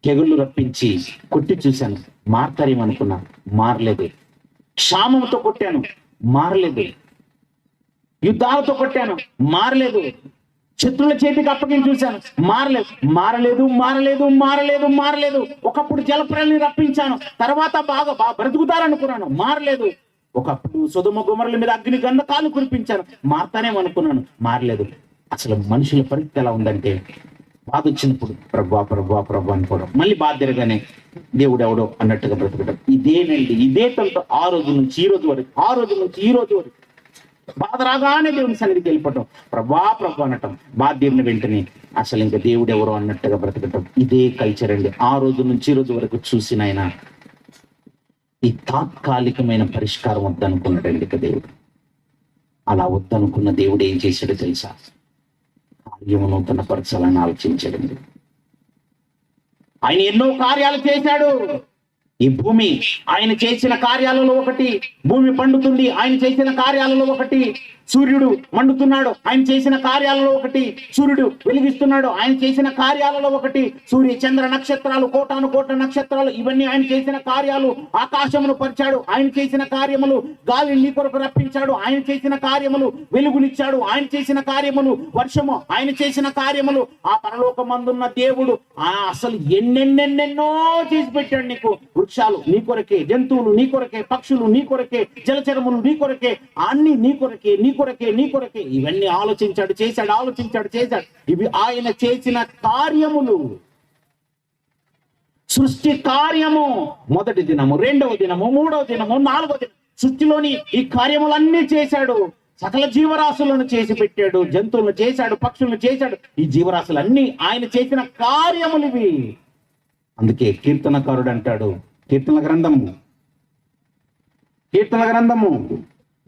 A: తెగుళ్ళు రప్పించి కొట్టి చూశాను, మారతారేమనుకున్నా, మారలేదు. క్షామంతో కొట్టాను, మారలేదు. యుద్ధాలతో కొట్టాను, మారలేదు. శత్రుల చేతికి అప్పగించి చూశాను, మారలేదు, మారలేదు, మారలేదు, మారలేదు, మారలేదు. ఒకప్పుడు జలప్రళయాన్ని రప్పించాను, తర్వాత బాగా బ్రతుకుతారనుకున్నాను, మారలేదు. ఒకప్పుడు సొదొమ గొమొర్రా మీద అగ్ని గంధకాలు కురిపించాను, మారతానేమనుకున్నాను, మారలేదు. అసలు మనుషుల పరిస్థితి ఎలా ఉందంటే, బాధ వచ్చినప్పుడు ప్రభా ప్రభా ప్రభా అనుకోవడం, మళ్ళీ బాధ తిరగానే దేవుడు ఎవడో అన్నట్టుగా బ్రతకడం. ఇదేనండి, ఇదే తనతో ఆ రోజు నుంచి ఈ రోజు వరకు, ఆ రోజు నుంచి ఈ రోజు వరకు. బాధ రాగానే దేవుని సన్నిధికి వెళ్ళిపోవటం, ప్రభా ప్రభా అనటం, బాధ్యుని వెంటనే అసలు ఇంకా దేవుడు ఎవరో అన్నట్టుగా బ్రతకటం. ఇదే కల్చర్ అండి. ఆ రోజు నుంచి ఈ రోజు వరకు చూసిన ఆయన ఈ తాత్కాలికమైన పరిష్కారం వద్దనుకున్నాడండి ఇక దేవుడు. అలా వద్దనుకున్న దేవుడు ఏం చేశాడో తెలుసా? కార్యము నూతన పరచాలని ఆలోచించాడండి. ఆయన ఎన్నో కార్యాలు చేశాడు. ఈ భూమి ఆయన చేసిన కార్యాలలో ఒకటి, భూమి పండుతుంది. ఆయన చేసిన కార్యాలలో ఒకటి, సూర్యుడు మండుతున్నాడు. ఆయన చేసిన కార్యాలలో ఒకటి, సూర్యుడు వెలిగిస్తున్నాడు. ఆయన చేసిన కార్యాలలో ఒకటి, సూర్య చంద్ర నక్షత్రాలు, కోటాను కోట్ల నక్షత్రాలు, ఇవన్నీ ఆయన చేసిన కార్యాలు. ఆకాశమును పరిచాడు, ఆయన చేసిన కార్యములు. గాలిని నీ కొరకు రప్పించాడు, ఆయన చేసిన కార్యములు. వెలుగునిచ్చాడు, ఆయన చేసిన కార్యములు. వర్షము, ఆయన చేసిన కార్యములు. ఆ పరలోకమందున్న దేవుడు అసలు ఎన్నెన్నెన్నెన్నో చేసి పెట్టాడు నీకు. వృక్షాలు నీ కొరకే, జంతువులు నీ కొరకే, పక్షులు నీ కొరకే, జలచరములు నీ కొరకే, అన్ని నీ కొరకే, నీ కొరకే, నీ కొరకే. ఇవన్నీ ఆలోచించాడు, చేశాడు, ఆలోచించాడు, చేశాడు. ఇవి ఆయన చేసిన కార్యములు. సృష్టి కార్యము, మొదటి దినము, రెండవ దినము, మూడవ దినము, నాలుగవ దినము, సృష్టిలోని ఈ కార్యములన్నీ చేశాడు. సకల జీవరాశులను చేసి పెట్టాడు, జంతువులను చేశాడు, పక్షులను చేశాడు. ఈ జీవరాశులన్నీ ఆయన చేసిన కార్యములు ఇవి. అందుకే కీర్తనకారుడు అంటాడు, కీర్తన గ్రంథము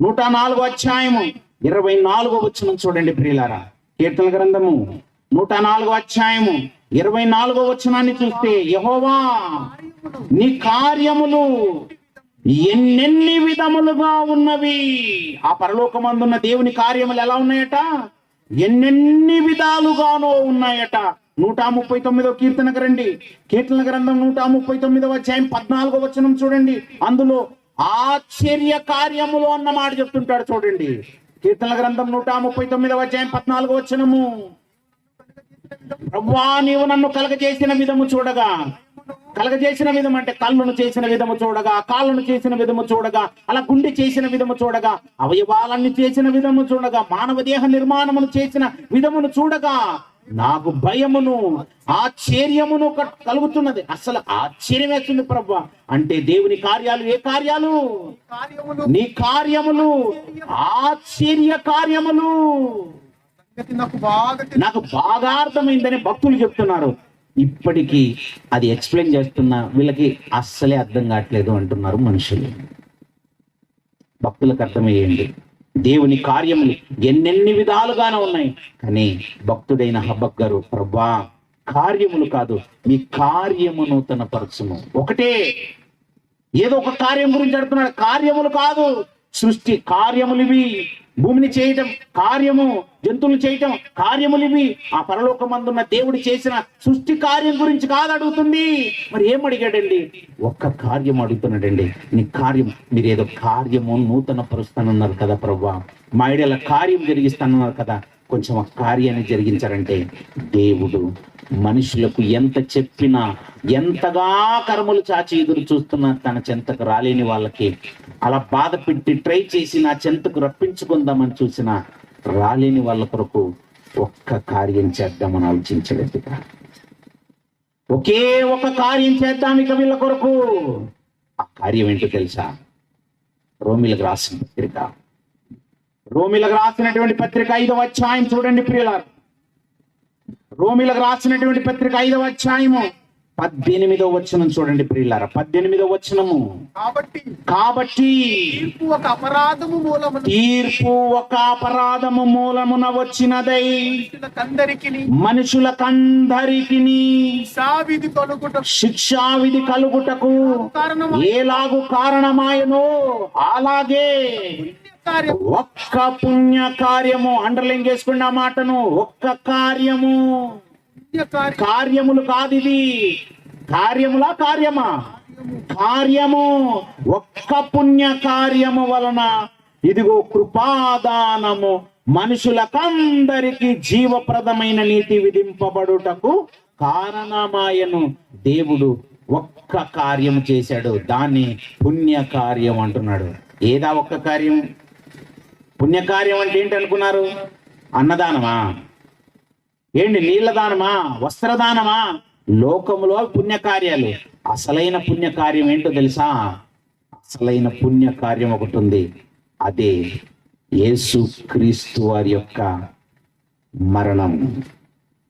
A: 104వ అధ్యాయము 24వ వచనం చూడండి ప్రియులారా. కీర్తన గ్రంథము 104వ అధ్యాయము 24వ వచనాన్ని చూస్తే, యెహోవా నీ కార్యములు ఎన్నెన్ని విధములుగా ఉన్నవి. ఆ పరలోకమందున్న దేవుని కార్యములు ఎలా ఉన్నాయట? ఎన్నెన్ని విధాలుగానో ఉన్నాయట. 139వ కీర్తనకు రండి. కీర్తన గ్రంథం 139వ అధ్యాయం 14వ వచనం చూడండి. అందులో ఆశ్చర్య కార్యములు అన్న మాట చెప్తుంటాడు చూడండి. కీర్తన గ్రంథం 139వ అధ్యాయం 14వ వచనము, ప్రభువా నీవు నన్ను కలగజేసిన విధము చూడగా, కలగజేసిన విధం అంటే కళ్ళను చేసిన విధము చూడగా, కాళ్ళను చేసిన విధము చూడగా, అలా గుండె చేసిన విధము చూడగా, అవయవాలన్నీ చేసిన విధము చూడగా, మానవ దేహ నిర్మాణమును చేసిన విధమును చూడగా నాకు భయమును ఆశ్చర్యమును కలుగుతున్నది. అసలు ఆశ్చర్యం వేస్తుంది ప్రభువా. అంటే దేవుని కార్యాలు ఏ కార్యాలు? నీ కార్యములు ఆశ్చర్య కార్యములు. నాకు బాగా అర్థమైందని భక్తులు చెప్తున్నారు. ఇప్పటికీ అది ఎక్స్ప్లెయిన్ చేస్తున్నా వీళ్ళకి అస్సలే అర్థం కావట్లేదు అంటున్నారు మనుషులు. భక్తులకు అర్థమయ్యేయండి, దేవుని కార్యములు ఎన్నెన్ని విధాలుగానే ఉన్నాయి. కానీ భక్తుడైన హబక్కూకు గారు, ప్రభువా కార్యములు కాదు, మీ కార్యము నూతన పరచుము. ఒకటే, ఏదో ఒక కార్యం గురించి అడుగుతున్నాడు. కార్యములు కాదు, సృష్టి కార్యములు ఇవి. భూమిని చేయటం కార్యము, జంతువులు చేయటం కార్యములు ఇవి. ఆ పరలోకమందున్న దేవుడు చేసిన సృష్టి కార్యం గురించి కాదు అడుగుతుంది. మరి ఏం అడిగాడండి? ఒక్క కార్యం అడుగుతున్నాడండి. నీ కార్యం, మీరు ఏదో కార్యము నూతన పరుస్తానన్నారు కదా ప్రభువా, మా ఐడియాల కార్యం జరిగిస్తానన్నారు కదా, కొంచెం ఆ కార్యాన్ని జరిగించారంటే దేవుడు మనుషులకు ఎంత చెప్పినా, ఎంతగా కర్మలు చాచి ఎదురు చూస్తున్నా తన చెంతకు రాలేని వాళ్ళకి అలా బాధ పెట్టి ట్రై చేసి నా చెంతకు రప్పించుకుందామని చూసిన రాలేని వాళ్ళ కొరకు ఒక్క కార్యం చేద్దామని ఆలోచించలేదు. ఒకే ఒక కార్యం చేద్దాం ఇక వీళ్ళ కొరకు. ఆ కార్యం ఏంటో తెలుసా? రోమీలకు రాసిన పత్రిక, రోమీలకు రాసినటువంటి పత్రిక 5వ అధ్యాయం చూడండి ప్రియులారా. రోమీలకు రాసినటువంటి పత్రిక 5వ అధ్యాయము 18వ వచనం చూడండి ప్రియులారా. 18వ వచనము, కాబట్టి తీర్పు ఒక అపరాధము మూలమున వచ్చినదై మనుషులకందరికి శిక్షావిధి కలుగుటకు ఏలాగు కారణమాయనో అలాగే ఒక్క పుణ్య కార్యము, అండర్లైన్ చేసుకోండి ఆ మాటను, ఒక్క కార్యము, కార్యములు కాదు ఇది, కార్యములా కార్యమా? కార్యము, ఒక్క పుణ్య కార్యము వలన ఇదిగో కృపాదానము మనుషులకందరికి జీవప్రదమైన నీతి విధింపబడుటకు కారణమాయను. దేవుడు ఒక్క కార్యం చేశాడు, దాన్ని పుణ్య కార్యం అంటున్నాడు. ఏదా ఒక్క కార్యం? పుణ్యకార్యం అంటే ఏంటి అనుకున్నారు? అన్నదానమా? ఏంటి నీళ్ల దానమా? వస్త్రదానమా? లోకములో పుణ్యకార్యాలు. అసలైన పుణ్యకార్యం ఏంటో తెలుసా? అసలైన పుణ్యకార్యం ఒకటి ఉంది, అదే యేసుక్రీస్తు వారి యొక్క మరణం.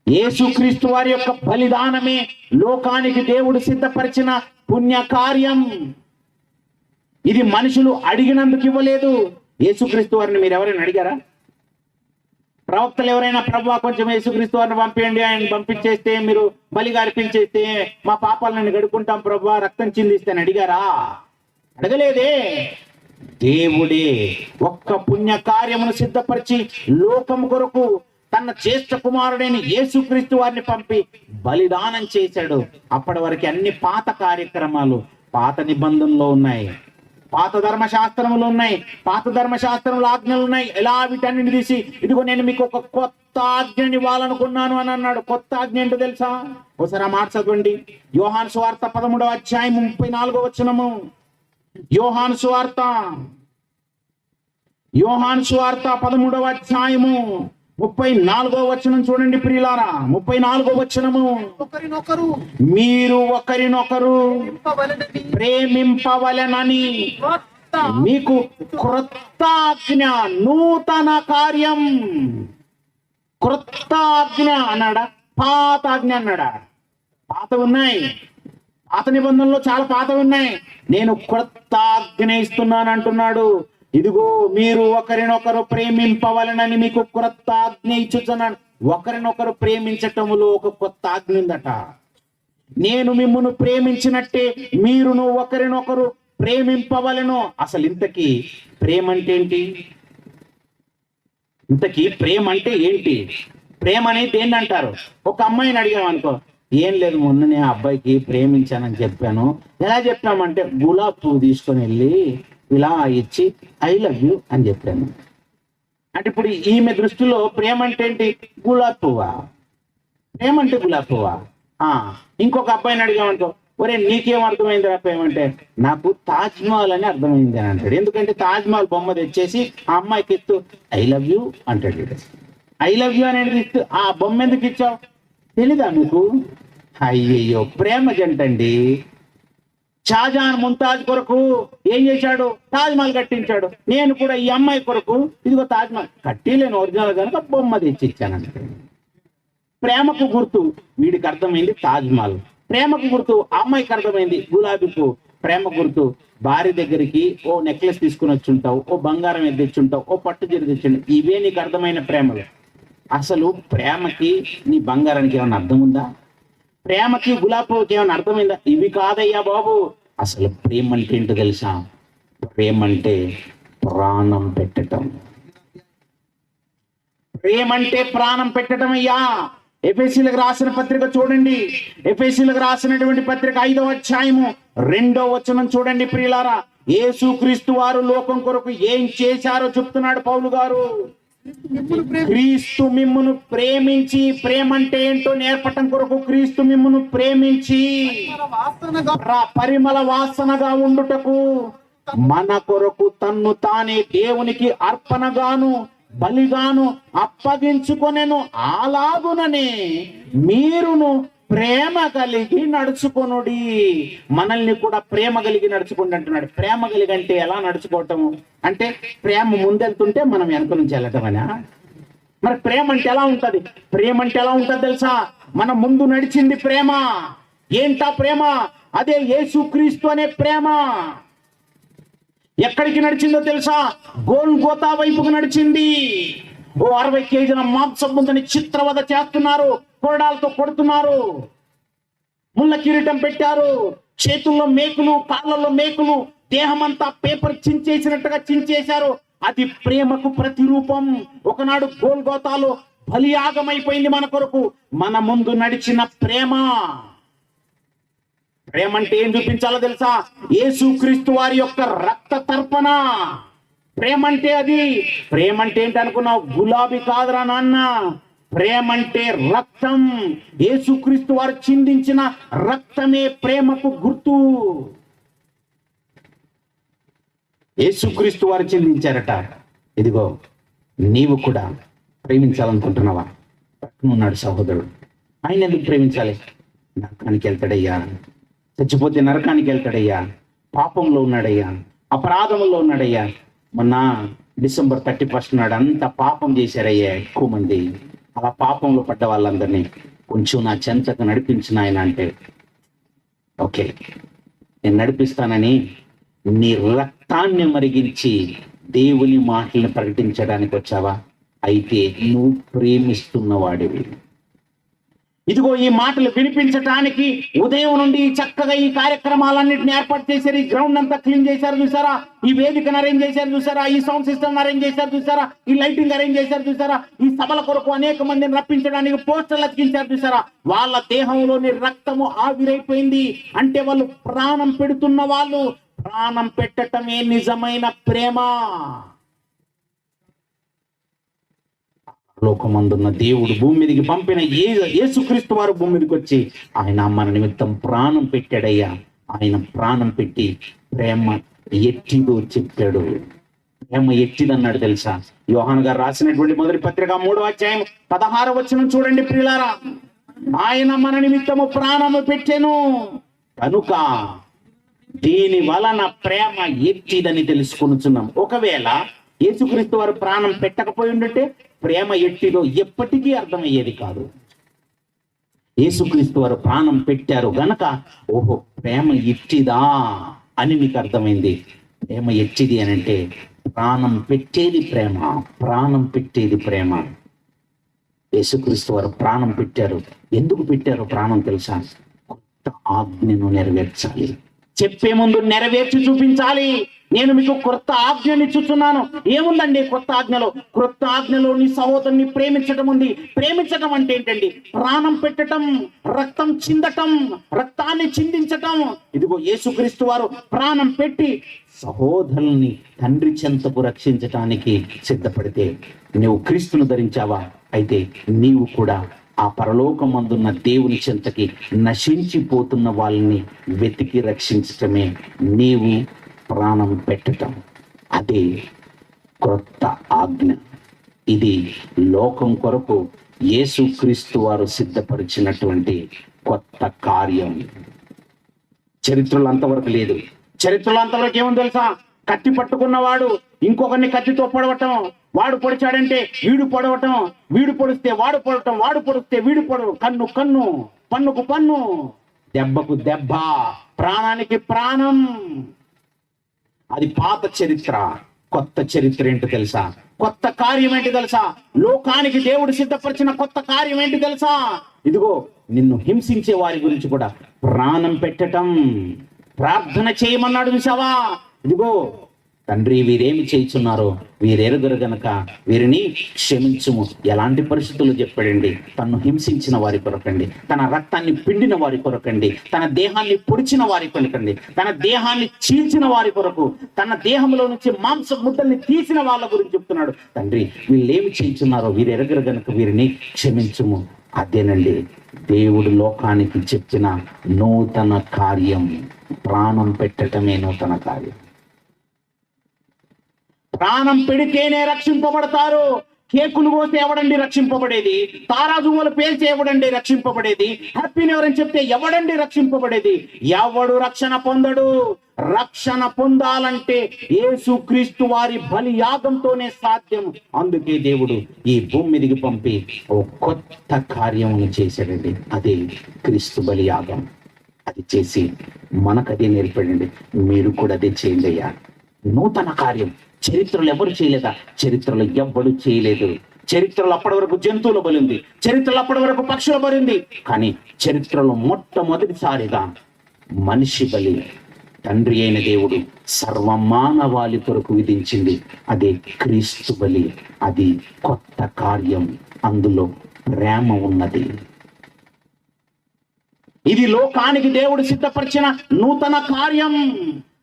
A: యేసుక్రీస్తు వారి యొక్క బలిదానమే లోకానికి దేవుడు సిద్ధపరిచిన పుణ్యకార్యం. ఇది మనుషులు అడిగినందుకు ఇవ్వలేదు. యేసుక్రీస్తు వారిని మీరు ఎవరైనా అడిగారా? ప్రవక్తలు ఎవరైనా ప్రభువా కొంచెం యేసుక్రీస్తు వారిని పంపించండి, ఆయన పంపించేస్తే మీరు బలిగా అర్పించేస్తే మా పాపాలను గడుకుంటాం ప్రభువా, రక్తం చిందిస్తే అడిగారా? అడగలేదే. దేవుడే ఒక్క పుణ్య కార్యమును సిద్ధపరిచి లోకం కొరకు తన జ్యేష్ఠ కుమారుడైన యేసుక్రీస్తు వారిని పంపి బలిదానం చేశాడు. అప్పటి వరకు అన్ని పాత కార్యక్రమాలు పాత నిబంధనలో ఉన్నాయి, పాత ధర్మశాస్త్రములు ఉన్నాయి, పాత ధర్మశాస్త్రములు ఆజ్ఞలు ఉన్నాయి. ఎలా వీటన్నిటిని తీసి ఇదిగో నేను మీకు ఒక కొత్త ఆజ్ఞని ఇవ్వాలనుకున్నాను అని అన్నాడు. కొత్త ఆజ్ఞ ఏంటో తెలుసా? ఒకసారి ఆ మాట చదవండి. యోహాను సువార్త 13వ అధ్యాయం 34వ వచనము. యోహాను సువార్త 13వ అధ్యాయము 34వ వచనం చూడండి ప్రియులారా. 34వ వచనము, మీరు ఒకరినొకరు ప్రేమింపవలెనని మీకు క్రొత్త ఆజ్ఞ, నూతన కార్యం. క్రొత్త ఆజ్ఞ అన్నాడా? పాత ఆజ్ఞ అన్నాడా? పాత ఉన్నాయి, పాత నిబంధనలో చాలా పాత ఉన్నాయి. నేను క్రొత్త ఆజ్ఞ ఇస్తున్నాను అంటున్నాడు. ఇదిగో మీరు ఒకరినొకరు ప్రేమింపవలనని మీకు క్రొత్త ఆజ్ఞ ఇచ్చుచున్నాను. ఒకరినొకరు ప్రేమించటములో ఒక కొత్త ఆజ్ఞ ఉందట. నేను మిమ్మును ప్రేమించినట్టే మీరును ఒకరినొకరు ప్రేమింపవలను. అసలు ఇంతకీ ప్రేమ అంటే ఏంటి? ఇంతకీ ప్రేమ అంటే ఏంటి? ప్రేమ అనేది దేన్ని అంటారు? ఒక అమ్మాయిని అడిగాం అనుకో, ఏం లేదు మొన్ననే ఆ అబ్బాయికి ప్రేమించానని చెప్పాను. ఎలా చెప్పామంటే గులాబ్ పువ్వు తీసుకొని వెళ్ళి ఇలా ఇచ్చి ఐ లవ్ యూ అని చెప్పాను. అంటే ఇప్పుడు ఈమె దృష్టిలో ప్రేమ అంటే ఏంటి? గులాబ్ పువ్వా? ప్రేమ అంటే గులాబ్ పువ్వా? ఇంకొక అబ్బాయిని అడిగామనుకో, ఒరే నీకేం అర్థమైంది రా ప్రేమ అంటే? నాకు తాజ్ మహల్ అని అర్థమైంది అని అంటాడు. ఎందుకంటే తాజ్ మహల్ బొమ్మ తెచ్చేసి ఆ అమ్మాయికి ఇస్తూ ఐ లవ్ యూ అంటాడు. ఐ లవ్ యూ అనేది ఇస్తూ ఆ బొమ్మ ఎందుకు ఇచ్చావు తెలీదా మీకు? అయ్యయ్యో, ప్రేమ జంటండి. షాజహాన్ ముంతాజ్ కొరకు ఏం చేశాడు? తాజ్ మహల్ కట్టించాడు. నేను కూడా ఈ అమ్మాయి కొరకు ఇదిగో తాజ్ మహల్ కట్టిలేను ఒరిజినల్ కనుక బొమ్మ తెచ్చి ఇచ్చాను. ప్రేమకు గుర్తు వీడికి అర్థమైంది తాజ్ మహల్, ప్రేమకు గుర్తు ఆ అమ్మాయికి అర్థమైంది గులాబీ పువ్వు. ప్రేమ గుర్తు భార్య దగ్గరికి ఓ నెక్లెస్ తీసుకుని వచ్చి ఉంటావు, ఓ బంగారం తెచ్చుంటావు, ఓ పట్టు చీర తెచ్చుంటావు. ఇవే నీకు అర్థమైన ప్రేమలు. అసలు ప్రేమకి నీ బంగారానికి ఏమైనా అర్థం ఉందా? ప్రేమకి గులాబీ పువ్వుకి ఏమైనా అర్థమైందా? ఇవి కాదయ్యా బాబు. అసలు ప్రేమ అంటే ఏంటో తెలుసా? ప్రేమ అంటే ప్రాణం పెట్టటం. ప్రేమ అంటే ప్రాణం పెట్టడం అయ్యా. ఎఫెసీయులకు రాసిన పత్రిక చూడండి. ఎఫెసీయులకు రాసినటువంటి పత్రిక 5వ అధ్యాయము 2వ వచనం చూడండి ప్రియులారా. యేసుక్రీస్తు వారు లోకం కొరకు ఏం చేశారో చెప్తున్నాడు పౌలు గారు. క్రీస్తు మిమ్మును ప్రేమించి, ప్రేమ అంటే ఏంటో నేర్పటం కొరకు క్రీస్తు మిమ్మును ప్రేమించి పరిమళ వాసనగా ఉండుటకు మన కొరకు తన్ను తానే దేవునికి అర్పణగాను బలిగాను అప్పగించుకొనెను. అలాగుననే మీరును ప్రేమ కలిగి నడుచుకొనుడి. మనల్ని కూడా ప్రేమ కలిగి నడుచుకోండి అంటున్నాడు. ప్రేమ కలిగి అంటే ఎలా నడుచుకోవటం అంటే, ప్రేమ ముందెళ్తుంటే మనం వెనక నుంచి వెళ్ళటమనా? మరి ప్రేమ అంటే ఎలా ఉంటది? ప్రేమ అంటే ఎలా ఉంటది తెలుసా? మన ముందు నడిచింది ప్రేమ. ఏంటా ప్రేమ? అదే యేసుక్రీస్తు అనే ప్రేమ. ఎక్కడికి నడిచిందో తెలుసా? గోల్గోతా వైపుకు నడిచింది. 60 కేజీల మాంసం ముందని చిత్రవద చేస్తున్నారు, కొరడాలతో కొడుతున్నారు, ముళ్ళ కిరీటం పెట్టారు, చేతుల్లో మేకులు, కాళ్ళల్లో మేకులు, దేహమంతా పేపర్ చించేసినట్టుగా చించేశారు. అది ప్రేమకు ప్రతిరూపం. ఒకనాడు గోల్గోతాలో బలియాగమైపోయింది మన కొరకు. మన ముందు నడిచిన ప్రేమ. ప్రేమ అంటే ఏం చూపించాలో తెలుసా? యేసుక్రీస్తు వారి యొక్క రక్త తర్పణ. ప్రేమ అంటే అది. ప్రేమ అంటే ఏంటి అనుకున్నావు? గులాబీ కాదురా నాన్న. ప్రేమ అంటే రక్తం. యేసుక్రీస్తు వారు చిందించిన రక్తమే ప్రేమకు గుర్తు. యేసుక్రీస్తు వారు చిందించారట. ఇదిగో నీవు కూడా ప్రేమించాలనుకుంటున్నావా? ఉన్నాడు సహోదరుడు. ఆయన ఎందుకు ప్రేమించాలి? నరకానికి వెళ్తాడయ్యా, చచ్చిపోతే నరకానికి వెళ్తాడయ్యా, పాపంలో ఉన్నాడయ్యా, అపరాధంలో ఉన్నాడయ్యా. మొన్న December 31 నాడు అంత పాపం చేశారయ్యా ఎక్కువ మంది. అలా పాపంలో పడ్డ వాళ్ళందరినీ కొంచెం నా చెంతకు నడిపించిన ఆయన అంటే, ఓకే నేను నడిపిస్తానని నీ రక్తాన్ని మరిగించి దేవుని మాటలను ప్రకటించడానికి వచ్చావా? అయితే నువ్వు ప్రేమిస్తున్నవాడివి. ఇదిగో ఈ మాటలు వినిపించటానికి ఉదయం నుండి చక్కగా ఈ కార్యక్రమాలన్నింటినీ ఏర్పాటు చేశారు. ఈ గ్రౌండ్ అంతా క్లీన్ చేశారు చూసారా? ఈ వేదికను అరేంజ్ చేశారు చూసారా? ఈ సౌండ్ సిస్టమ్ అరేంజ్ చేశారు చూసారా? ఈ లైటింగ్ అరేంజ్ చేశారు చూసారా? ఈ సభల కొరకు అనేక మందిని రప్పించడానికి పోస్టర్లు అతికించారు చూసారా? వాళ్ళ దేహంలోని రక్తము ఆవిరైపోయింది అంటే వాళ్ళు ప్రాణం పెడుతున్న వాళ్ళు. ప్రాణం పెట్టటమే నిజమైన ప్రేమ. లోకమందున్న దేవుడు భూమి మీదకి పంపిన యేసుక్రీస్తు వారు భూమి మీదకి వచ్చి ఆయన మన నిమిత్తం ప్రాణం పెట్టాడయ్యా. ఆయన ప్రాణం పెట్టి ప్రేమ ఎట్టిదో చెప్పాడు. ప్రేమ ఎట్టిదన్నాడు తెలుసా? యోహాను గారు రాసినటువంటి మొదటి పత్రిక 3వ అధ్యాయం 16వ వచనం చూడండి ప్రియులారా. ఆయన మన నిమిత్తము ప్రాణము పెట్టెను కనుక దీని వలన ప్రేమ ఎట్టిదని తెలుసుకొనుచున్నాం. ఒకవేళ యేసుక్రీస్తు వారు ప్రాణం పెట్టకపోయి ఉంటే ప్రేమ ఎట్టిదో ఎప్పటికీ అర్థమయ్యేది కాదు. యేసుక్రీస్తు వారు ప్రాణం పెట్టారు గనక ఓహో ప్రేమ ఎట్టిదా అని మీకు అర్థమైంది. ప్రేమ ఎట్టిది అని అంటే ప్రాణం పెట్టేది ప్రేమ. ప్రాణం పెట్టేది ప్రేమ. యేసుక్రీస్తు వారు ప్రాణం పెట్టారు. ఎందుకు పెట్టారు ప్రాణం తెలుసా? కొత్త ఆజ్ఞను నెరవేర్చాలి. చెప్పే ముందు నెరవేర్చి చూపించాలి. నేను మీకు కొత్త ఆజ్ఞని ఇచ్చుచున్నాను. ఏముందండి కొత్త ఆజ్ఞలో? కొత్త ఆజ్ఞలో నీ సహోదరుని ప్రేమించటం ఉంది. ప్రేమించటం అంటే ఏంటండి? ప్రాణం పెట్టటం, రక్తం చిందటం, రక్తాన్ని చిందించటం. ఇదిగో యేసుక్రీస్తు వారు ప్రాణం పెట్టి సహోదరుల్ని తండ్రి చెంతకు రక్షించటానికి సిద్ధపడితే నువ్వు క్రీస్తును ధరించావా? అయితే నీవు కూడా ఆ పరలోకమందున్న దేవుని చెంతకి నశించిపోతున్న వాళ్ళని వెతికి రక్షించటమే నీవు ప్రాణం పెట్టటం. అదే క్రొత్త ఆజ్ఞ. ఇది లోకం కొరకు యేసుక్రీస్తు వారు సిద్ధపరిచినటువంటి కొత్త కార్యం. చరిత్రలో అంతవరకు లేదు. చరిత్రలో అంతవరకు ఏముంది తెలుసా? కత్తి పట్టుకున్నవాడు ఇంకొకరిని కత్తితో పొడవటం, వాడు పొడిచాడంటే వీడు పొడవటం, వీడు పొడిస్తే వాడు పొడవటం, వాడు పొడిస్తే వీడు పొడవ, కన్ను కన్ను, పన్నుకు పన్ను, దెబ్బకు దెబ్బ, ప్రాణానికి ప్రాణం. అది పాత చరిత్ర. కొత్త చరిత్ర ఏంటో తెలుసా? కొత్త కార్యం ఏంటి తెలుసా? లోకానికి దేవుడు సిద్ధపరిచిన కొత్త కార్యం ఏంటి తెలుసా? ఇదిగో నిన్ను హింసించే వారి గురించి కూడా ప్రాణం పెట్టటం. ప్రార్థన చేయమన్నాడు చూసావా? ఇదిగో తండ్రి, వీరేమి చేయుచున్నారో వీరెరుగరు గనక వీరిని క్షమించుము. ఎలాంటి పరిస్థితులు చెప్పాడండి? తను హింసించిన వారి కొరకండి, తన రక్తాన్ని పిండిన వారి కొరకండి, తన దేహాన్ని పొడిచిన వారి కొరకండి, తన దేహాన్ని చీల్చిన వారి కొరకు, తన దేహంలో నుంచి మాంస ముద్దల్ని తీసిన వాళ్ళ గురించి చెప్తున్నాడు. తండ్రి, వీళ్ళేమి చేయుచున్నారో వీరెరుగరు గనక వీరిని క్షమించుము. అదేనండి దేవుడు లోకానికి చెప్పిన నూతన కార్యం. ప్రాణం పెట్టటమే నూతన కార్యం. ప్రాణం పెడితేనే రక్షింపబడతారు. కేకులు పోస్తే ఎవడండి రక్షింపబడేది? తారాజువ్వలు పేల్చి ఎవడండి రక్షింపబడేది? హ్యాపీ న్యూ ఇయర్ అని చెప్తే ఎవడండి రక్షింపబడేది? ఎవడు రక్షణ పొందడు. రక్షణ పొందాలంటే యేసుక్రీస్తు వారి బలి యాగంతోనే సాధ్యం. అందుకే దేవుడు ఈ భూమి మీదకి పంపి ఓ కొత్త కార్యమును చేశాడండి. అదే క్రీస్తు బలి యాగం. అది చేసి మనకదే నేర్పడండి. మీరు కూడా అదే చేయండి అయ్యా. నూతన కార్యం చరిత్రలో ఎవరు చేయలేదా? చరిత్రలో ఎవ్వడు చేయలేదు. చరిత్రలో అప్పటి వరకు జంతువుల బలి ఉంది, చరిత్రలో అప్పటి వరకు పక్షుల బలి ఉంది, కానీ చరిత్రలో మొట్టమొదటిసారిగా మనిషి బలి తండ్రి అయిన దేవుడు సర్వమానవాళి కొరకు విధించింది. అదే క్రీస్తు బలి. అది కొత్త కార్యం. అందులో ప్రేమ ఉన్నది. ఇది లోకానికి దేవుడు సిద్ధపరిచిన నూతన కార్యం.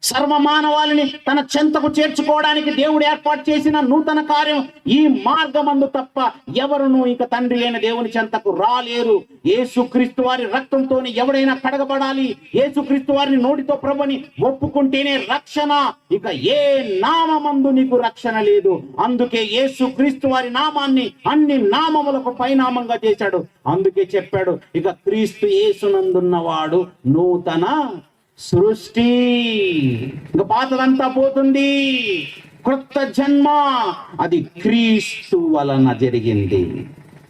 A: సర్వమానవాళిని తన చెంతకు చేర్చుకోవడానికి దేవుడు ఏర్పాటు చేసిన నూతన కార్యం. ఈ మార్గమందు తప్ప ఎవరును ఇక తండ్రి అయిన దేవుని చెంతకు రాలేరు. యేసుక్రీస్తు వారి రక్తంతోనే ఎవడైనా కడగబడాలి. యేసుక్రీస్తు వారిని నోటితో ప్రభుని ఒప్పుకుంటేనే రక్షణ. ఇక ఏ నామమందు నీకు రక్షణ లేదు. అందుకే యేసుక్రీస్తు వారి నామాన్ని అన్ని నామములకు పైనామంగా చేశాడు. అందుకే చెప్పాడు, ఇక క్రీస్తు యేసునందున్నవాడు నూతన సృష్టి. ఇంకా పాతదంతా పోతుంది. క్రొత్త జన్మ అది క్రీస్తు వలన జరిగింది.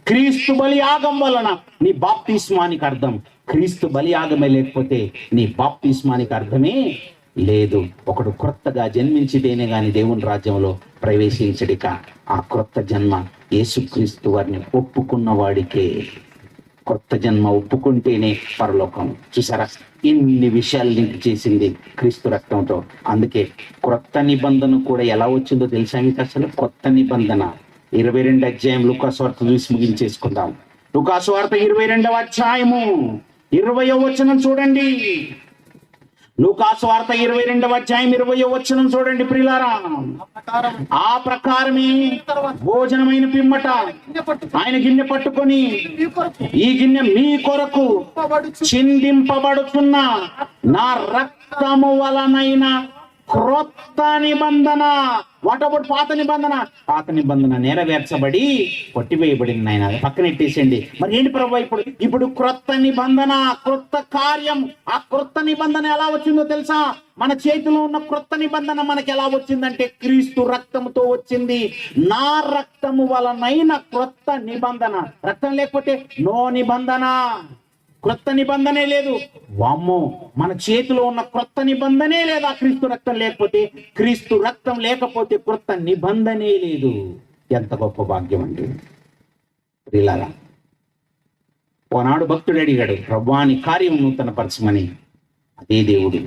A: క్రీస్తు బలియాగం వలన నీ బాప్తిస్మానికి అర్థం. క్రీస్తు బలియాగమే లేకపోతే నీ బాప్తిస్మానికి అర్థమే లేదు. ఒకడు క్రొత్తగా జన్మించితేనే గాని దేవుని రాజ్యంలో ప్రవేశించడిక. ఆ క్రొత్త జన్మ యేసుక్రీస్తు వారిని ఒప్పుకున్న వాడికే. కొత్త జన్మ ఒప్పుకుంటేనే పరలోకం. చూసారా, ఇన్ని విషయాలు లింక్ చేసింది క్రీస్తు రక్తంతో. అందుకే క్రొత్త నిబంధన కూడా ఎలా వచ్చిందో తెలుసా మీకు? అసలు కొత్త నిబంధన 22 అధ్యాయం లూకాసు వార్త చూసి ముగించేసుకుందాం. లూకాసు వార్త 22వ అధ్యాయము 20వ వచనం చూడండి. లూకాసు వార్త 22వ అధ్యాయం 20వ వచనం చూడండి ప్రియులారా. ఆ ప్రకారమే భోజనమైన పిమ్మట ఆయన గిన్నె పట్టుకొని, ఈ గిన్నె మీ కొరకు చిందింపబడుతున్న నా రక్తము వలనైన క్రొత్త నిబంధన. వాట్ అబౌట్ పాత నిబంధన? పాత నిబంధన నెరవేర్చబడి కొట్టివేయబడింది. ఆయన పక్కన ఎట్టేసేయండి. మరి ఏంటి ప్రభు ఇప్పుడు క్రొత్త నిబంధన, క్రొత్త కార్యం. ఆ క్రొత్త నిబంధన ఎలా వచ్చిందో తెలుసా? మన చేతిలో ఉన్న క్రొత్త నిబంధన మనకి ఎలా వచ్చిందంటే క్రీస్తు రక్తముతో వచ్చింది. నా రక్తము వలనైన క్రొత్త నిబంధన. రక్తం లేకపోతే నో నిబంధన. క్రొత్త నిబంధనే లేదు. వామ్మో, మన చేతిలో ఉన్న క్రొత్త నిబంధనే లేదు. ఆ క్రీస్తు రక్తం లేకపోతే, క్రీస్తు రక్తం లేకపోతే క్రొత్త నిబంధనే లేదు. ఎంత గొప్ప భాగ్యం అండి ప్రియులారా. ఓనాడు భక్తుడు అడిగాడు, ప్రభువా నీ కార్యం నూతన పరచమని. అదే దేవుడు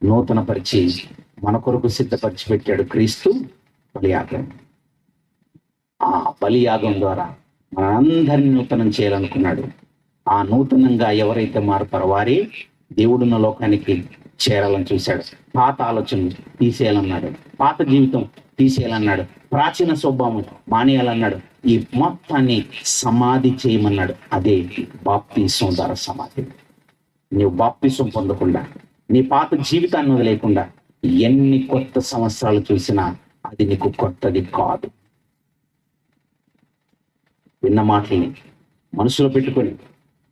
A: నూతన పరిచి మన కొరకు సిద్ధపరిచి పెట్టాడు క్రీస్తు బలియాగం. ఆ బలియాగం ద్వారా మనందరినీ నూతనం చేయాలనుకున్నాడు. ఆ నూతనంగా ఎవరైతే మారుతారో వారే దేవుడున్న లోకానికి చేరాలని చూశాడు. పాత ఆలోచనలు తీసేయాలన్నాడు, పాత జీవితం తీసేయాలన్నాడు, ప్రాచీన స్వభావం మానేయాలన్నాడు, ఈ మొత్తాన్ని సమాధి చేయమన్నాడు. అదే బాప్తిసం ద్వారా సమాధి. నువ్వు బాప్తిసం పొందకుండా, నీ పాత జీవితాన్ని వదిలేకుండా ఎన్ని కొత్త సంవత్సరాలు చూసినా అది నీకు కొత్తది కాదు. విన్న మాటల్ని మనసులో పెట్టుకొని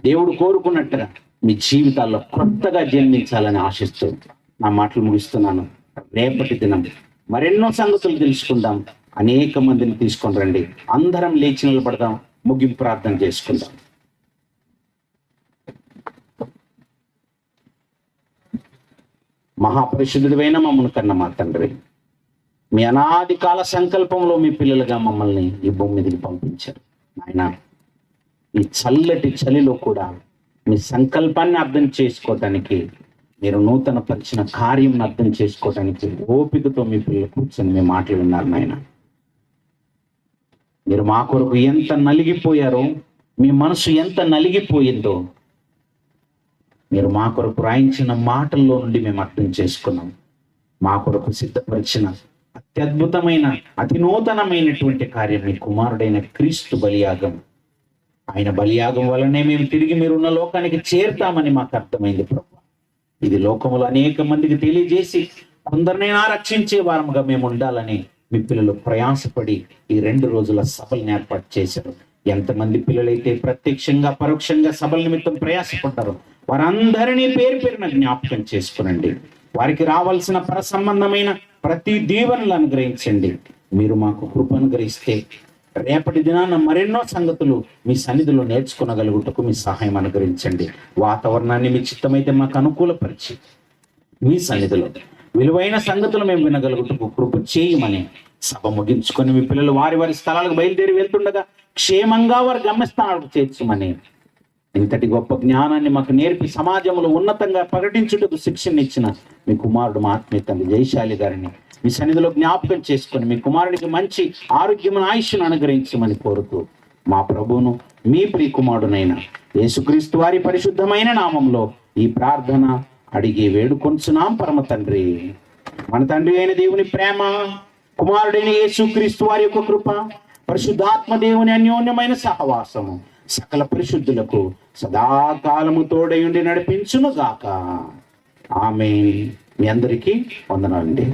A: దేవుడు కోరుకున్నట్టుగా మీ జీవితాల్లో కొత్తగా జన్మించాలని ఆశిస్తూ నా మాటలు ముగిస్తున్నాను. రేపటి దినం మరెన్నో సంగతులు తెలుసుకుందాం. అనేక మందిని తీసుకొని రండి. అందరం లేచి నిలబడదాం. ముగింపు ప్రార్థన చేసుకుందాం. మహాపరిశుద్ధుడైన మమ్మల్ని కన్న మా తండ్రి, మీ అనాది కాల సంకల్పంలో మీ పిల్లలుగా మమ్మల్ని ఈ భూమి మీదకి పంపించారు. ఆయన ఈ చల్లటి చలిలో కూడా మీ సంకల్పాన్ని అర్థం చేసుకోవటానికి మీరు నూతన పరిచిన కార్యం అర్థం చేసుకోవడానికి ఓపికతో మీ పిల్లలు కూర్చొని మీ మాటలు విన్నారు నాయన. మీరు మా కొరకు ఎంత నలిగిపోయారో, మీ మనసు ఎంత నలిగిపోయిందో మీరు మా కొరకు రాయించిన మాటల్లో నుండి మేము అర్థం చేసుకున్నాం. మా కొరకు సిద్ధపరిచిన అత్యద్భుతమైన అతి నూతనమైనటువంటి కార్యం మీ కుమారుడైన క్రీస్తు బలియాగం. ఆయన బలియాగం వలనే మేము తిరిగి మీరున్న లోకానికి చేరుతామని మాకు అర్థమైంది ప్రభు. ఇది లోకములో అనేక మందికి తెలియజేసి కొందరినైనా రక్షించే వారముగా మేము ఉండాలని మీ పిల్లలు ప్రయాసపడి ఈ 2 రోజుల సభలను ఏర్పాటు చేశారు. ఎంతమంది పిల్లలైతే ప్రత్యక్షంగా పరోక్షంగా సభల నిమిత్తం ప్రయాసపడ్డారు వారందరినీ పేరు పేరున జ్ఞాపకం చేసుకునండి. వారికి రావాల్సిన పర సంబంధమైన ప్రతి దీవెనలు అనుగ్రహించండి. మీరు మాకు కృప అనుగ్రహిస్తే రేపటి దినాన మరెన్నో సంగతులు మీ సన్నిధిలో నేర్చుకునగలుగుటకు మీ సహాయం అనుగ్రహించండి. వాతావరణాన్ని మీ చిత్తమైతే మాకు అనుకూలపరిచి మీ సన్నిధిలో విలువైన సంగతులు మేము వినగలుగుటకు కృప చేయమని సభ ముగించుకొని మీ పిల్లలు వారి వారి స్థలాలకు బయలుదేరి వెళ్తుండగా క్షేమంగా వారి గమ్యస్థానాలకు చేర్చమని, ఇంతటి గొప్ప జ్ఞానాన్ని మాకు నేర్పి సమాజంలో ఉన్నతంగా ప్రకటించుటకు శిక్షణ ఇచ్చిన మీ కుమారుడు మా ఆత్మీయ తండ్రి జయశాలి గారిని మీ సన్నిధిలో జ్ఞాపకం చేసుకొని మీ కుమారుడికి మంచి ఆరోగ్యమును ఆయుష్ను అనుగ్రహించమని కోరుతూ మా ప్రభువును మీ ప్రియ కుమారుడునైన యేసుక్రీస్తు వారి పరిశుద్ధమైన నామంలో ఈ ప్రార్థన అడిగి వేడుకొంచున్నాం పరమ తండ్రి. మన తండ్రి అయిన దేవుని ప్రేమ, కుమారుడైన యేసుక్రీస్తు వారి యొక్క కృప, పరిశుద్ధాత్మ దేవుని అన్యోన్యమైన సహవాసము సకల పరిశుద్ధులకు సదాకాలము తోడయుండి నడిపించును గాక. ఆమేన్. మీ అందరికీ వందనాలండి.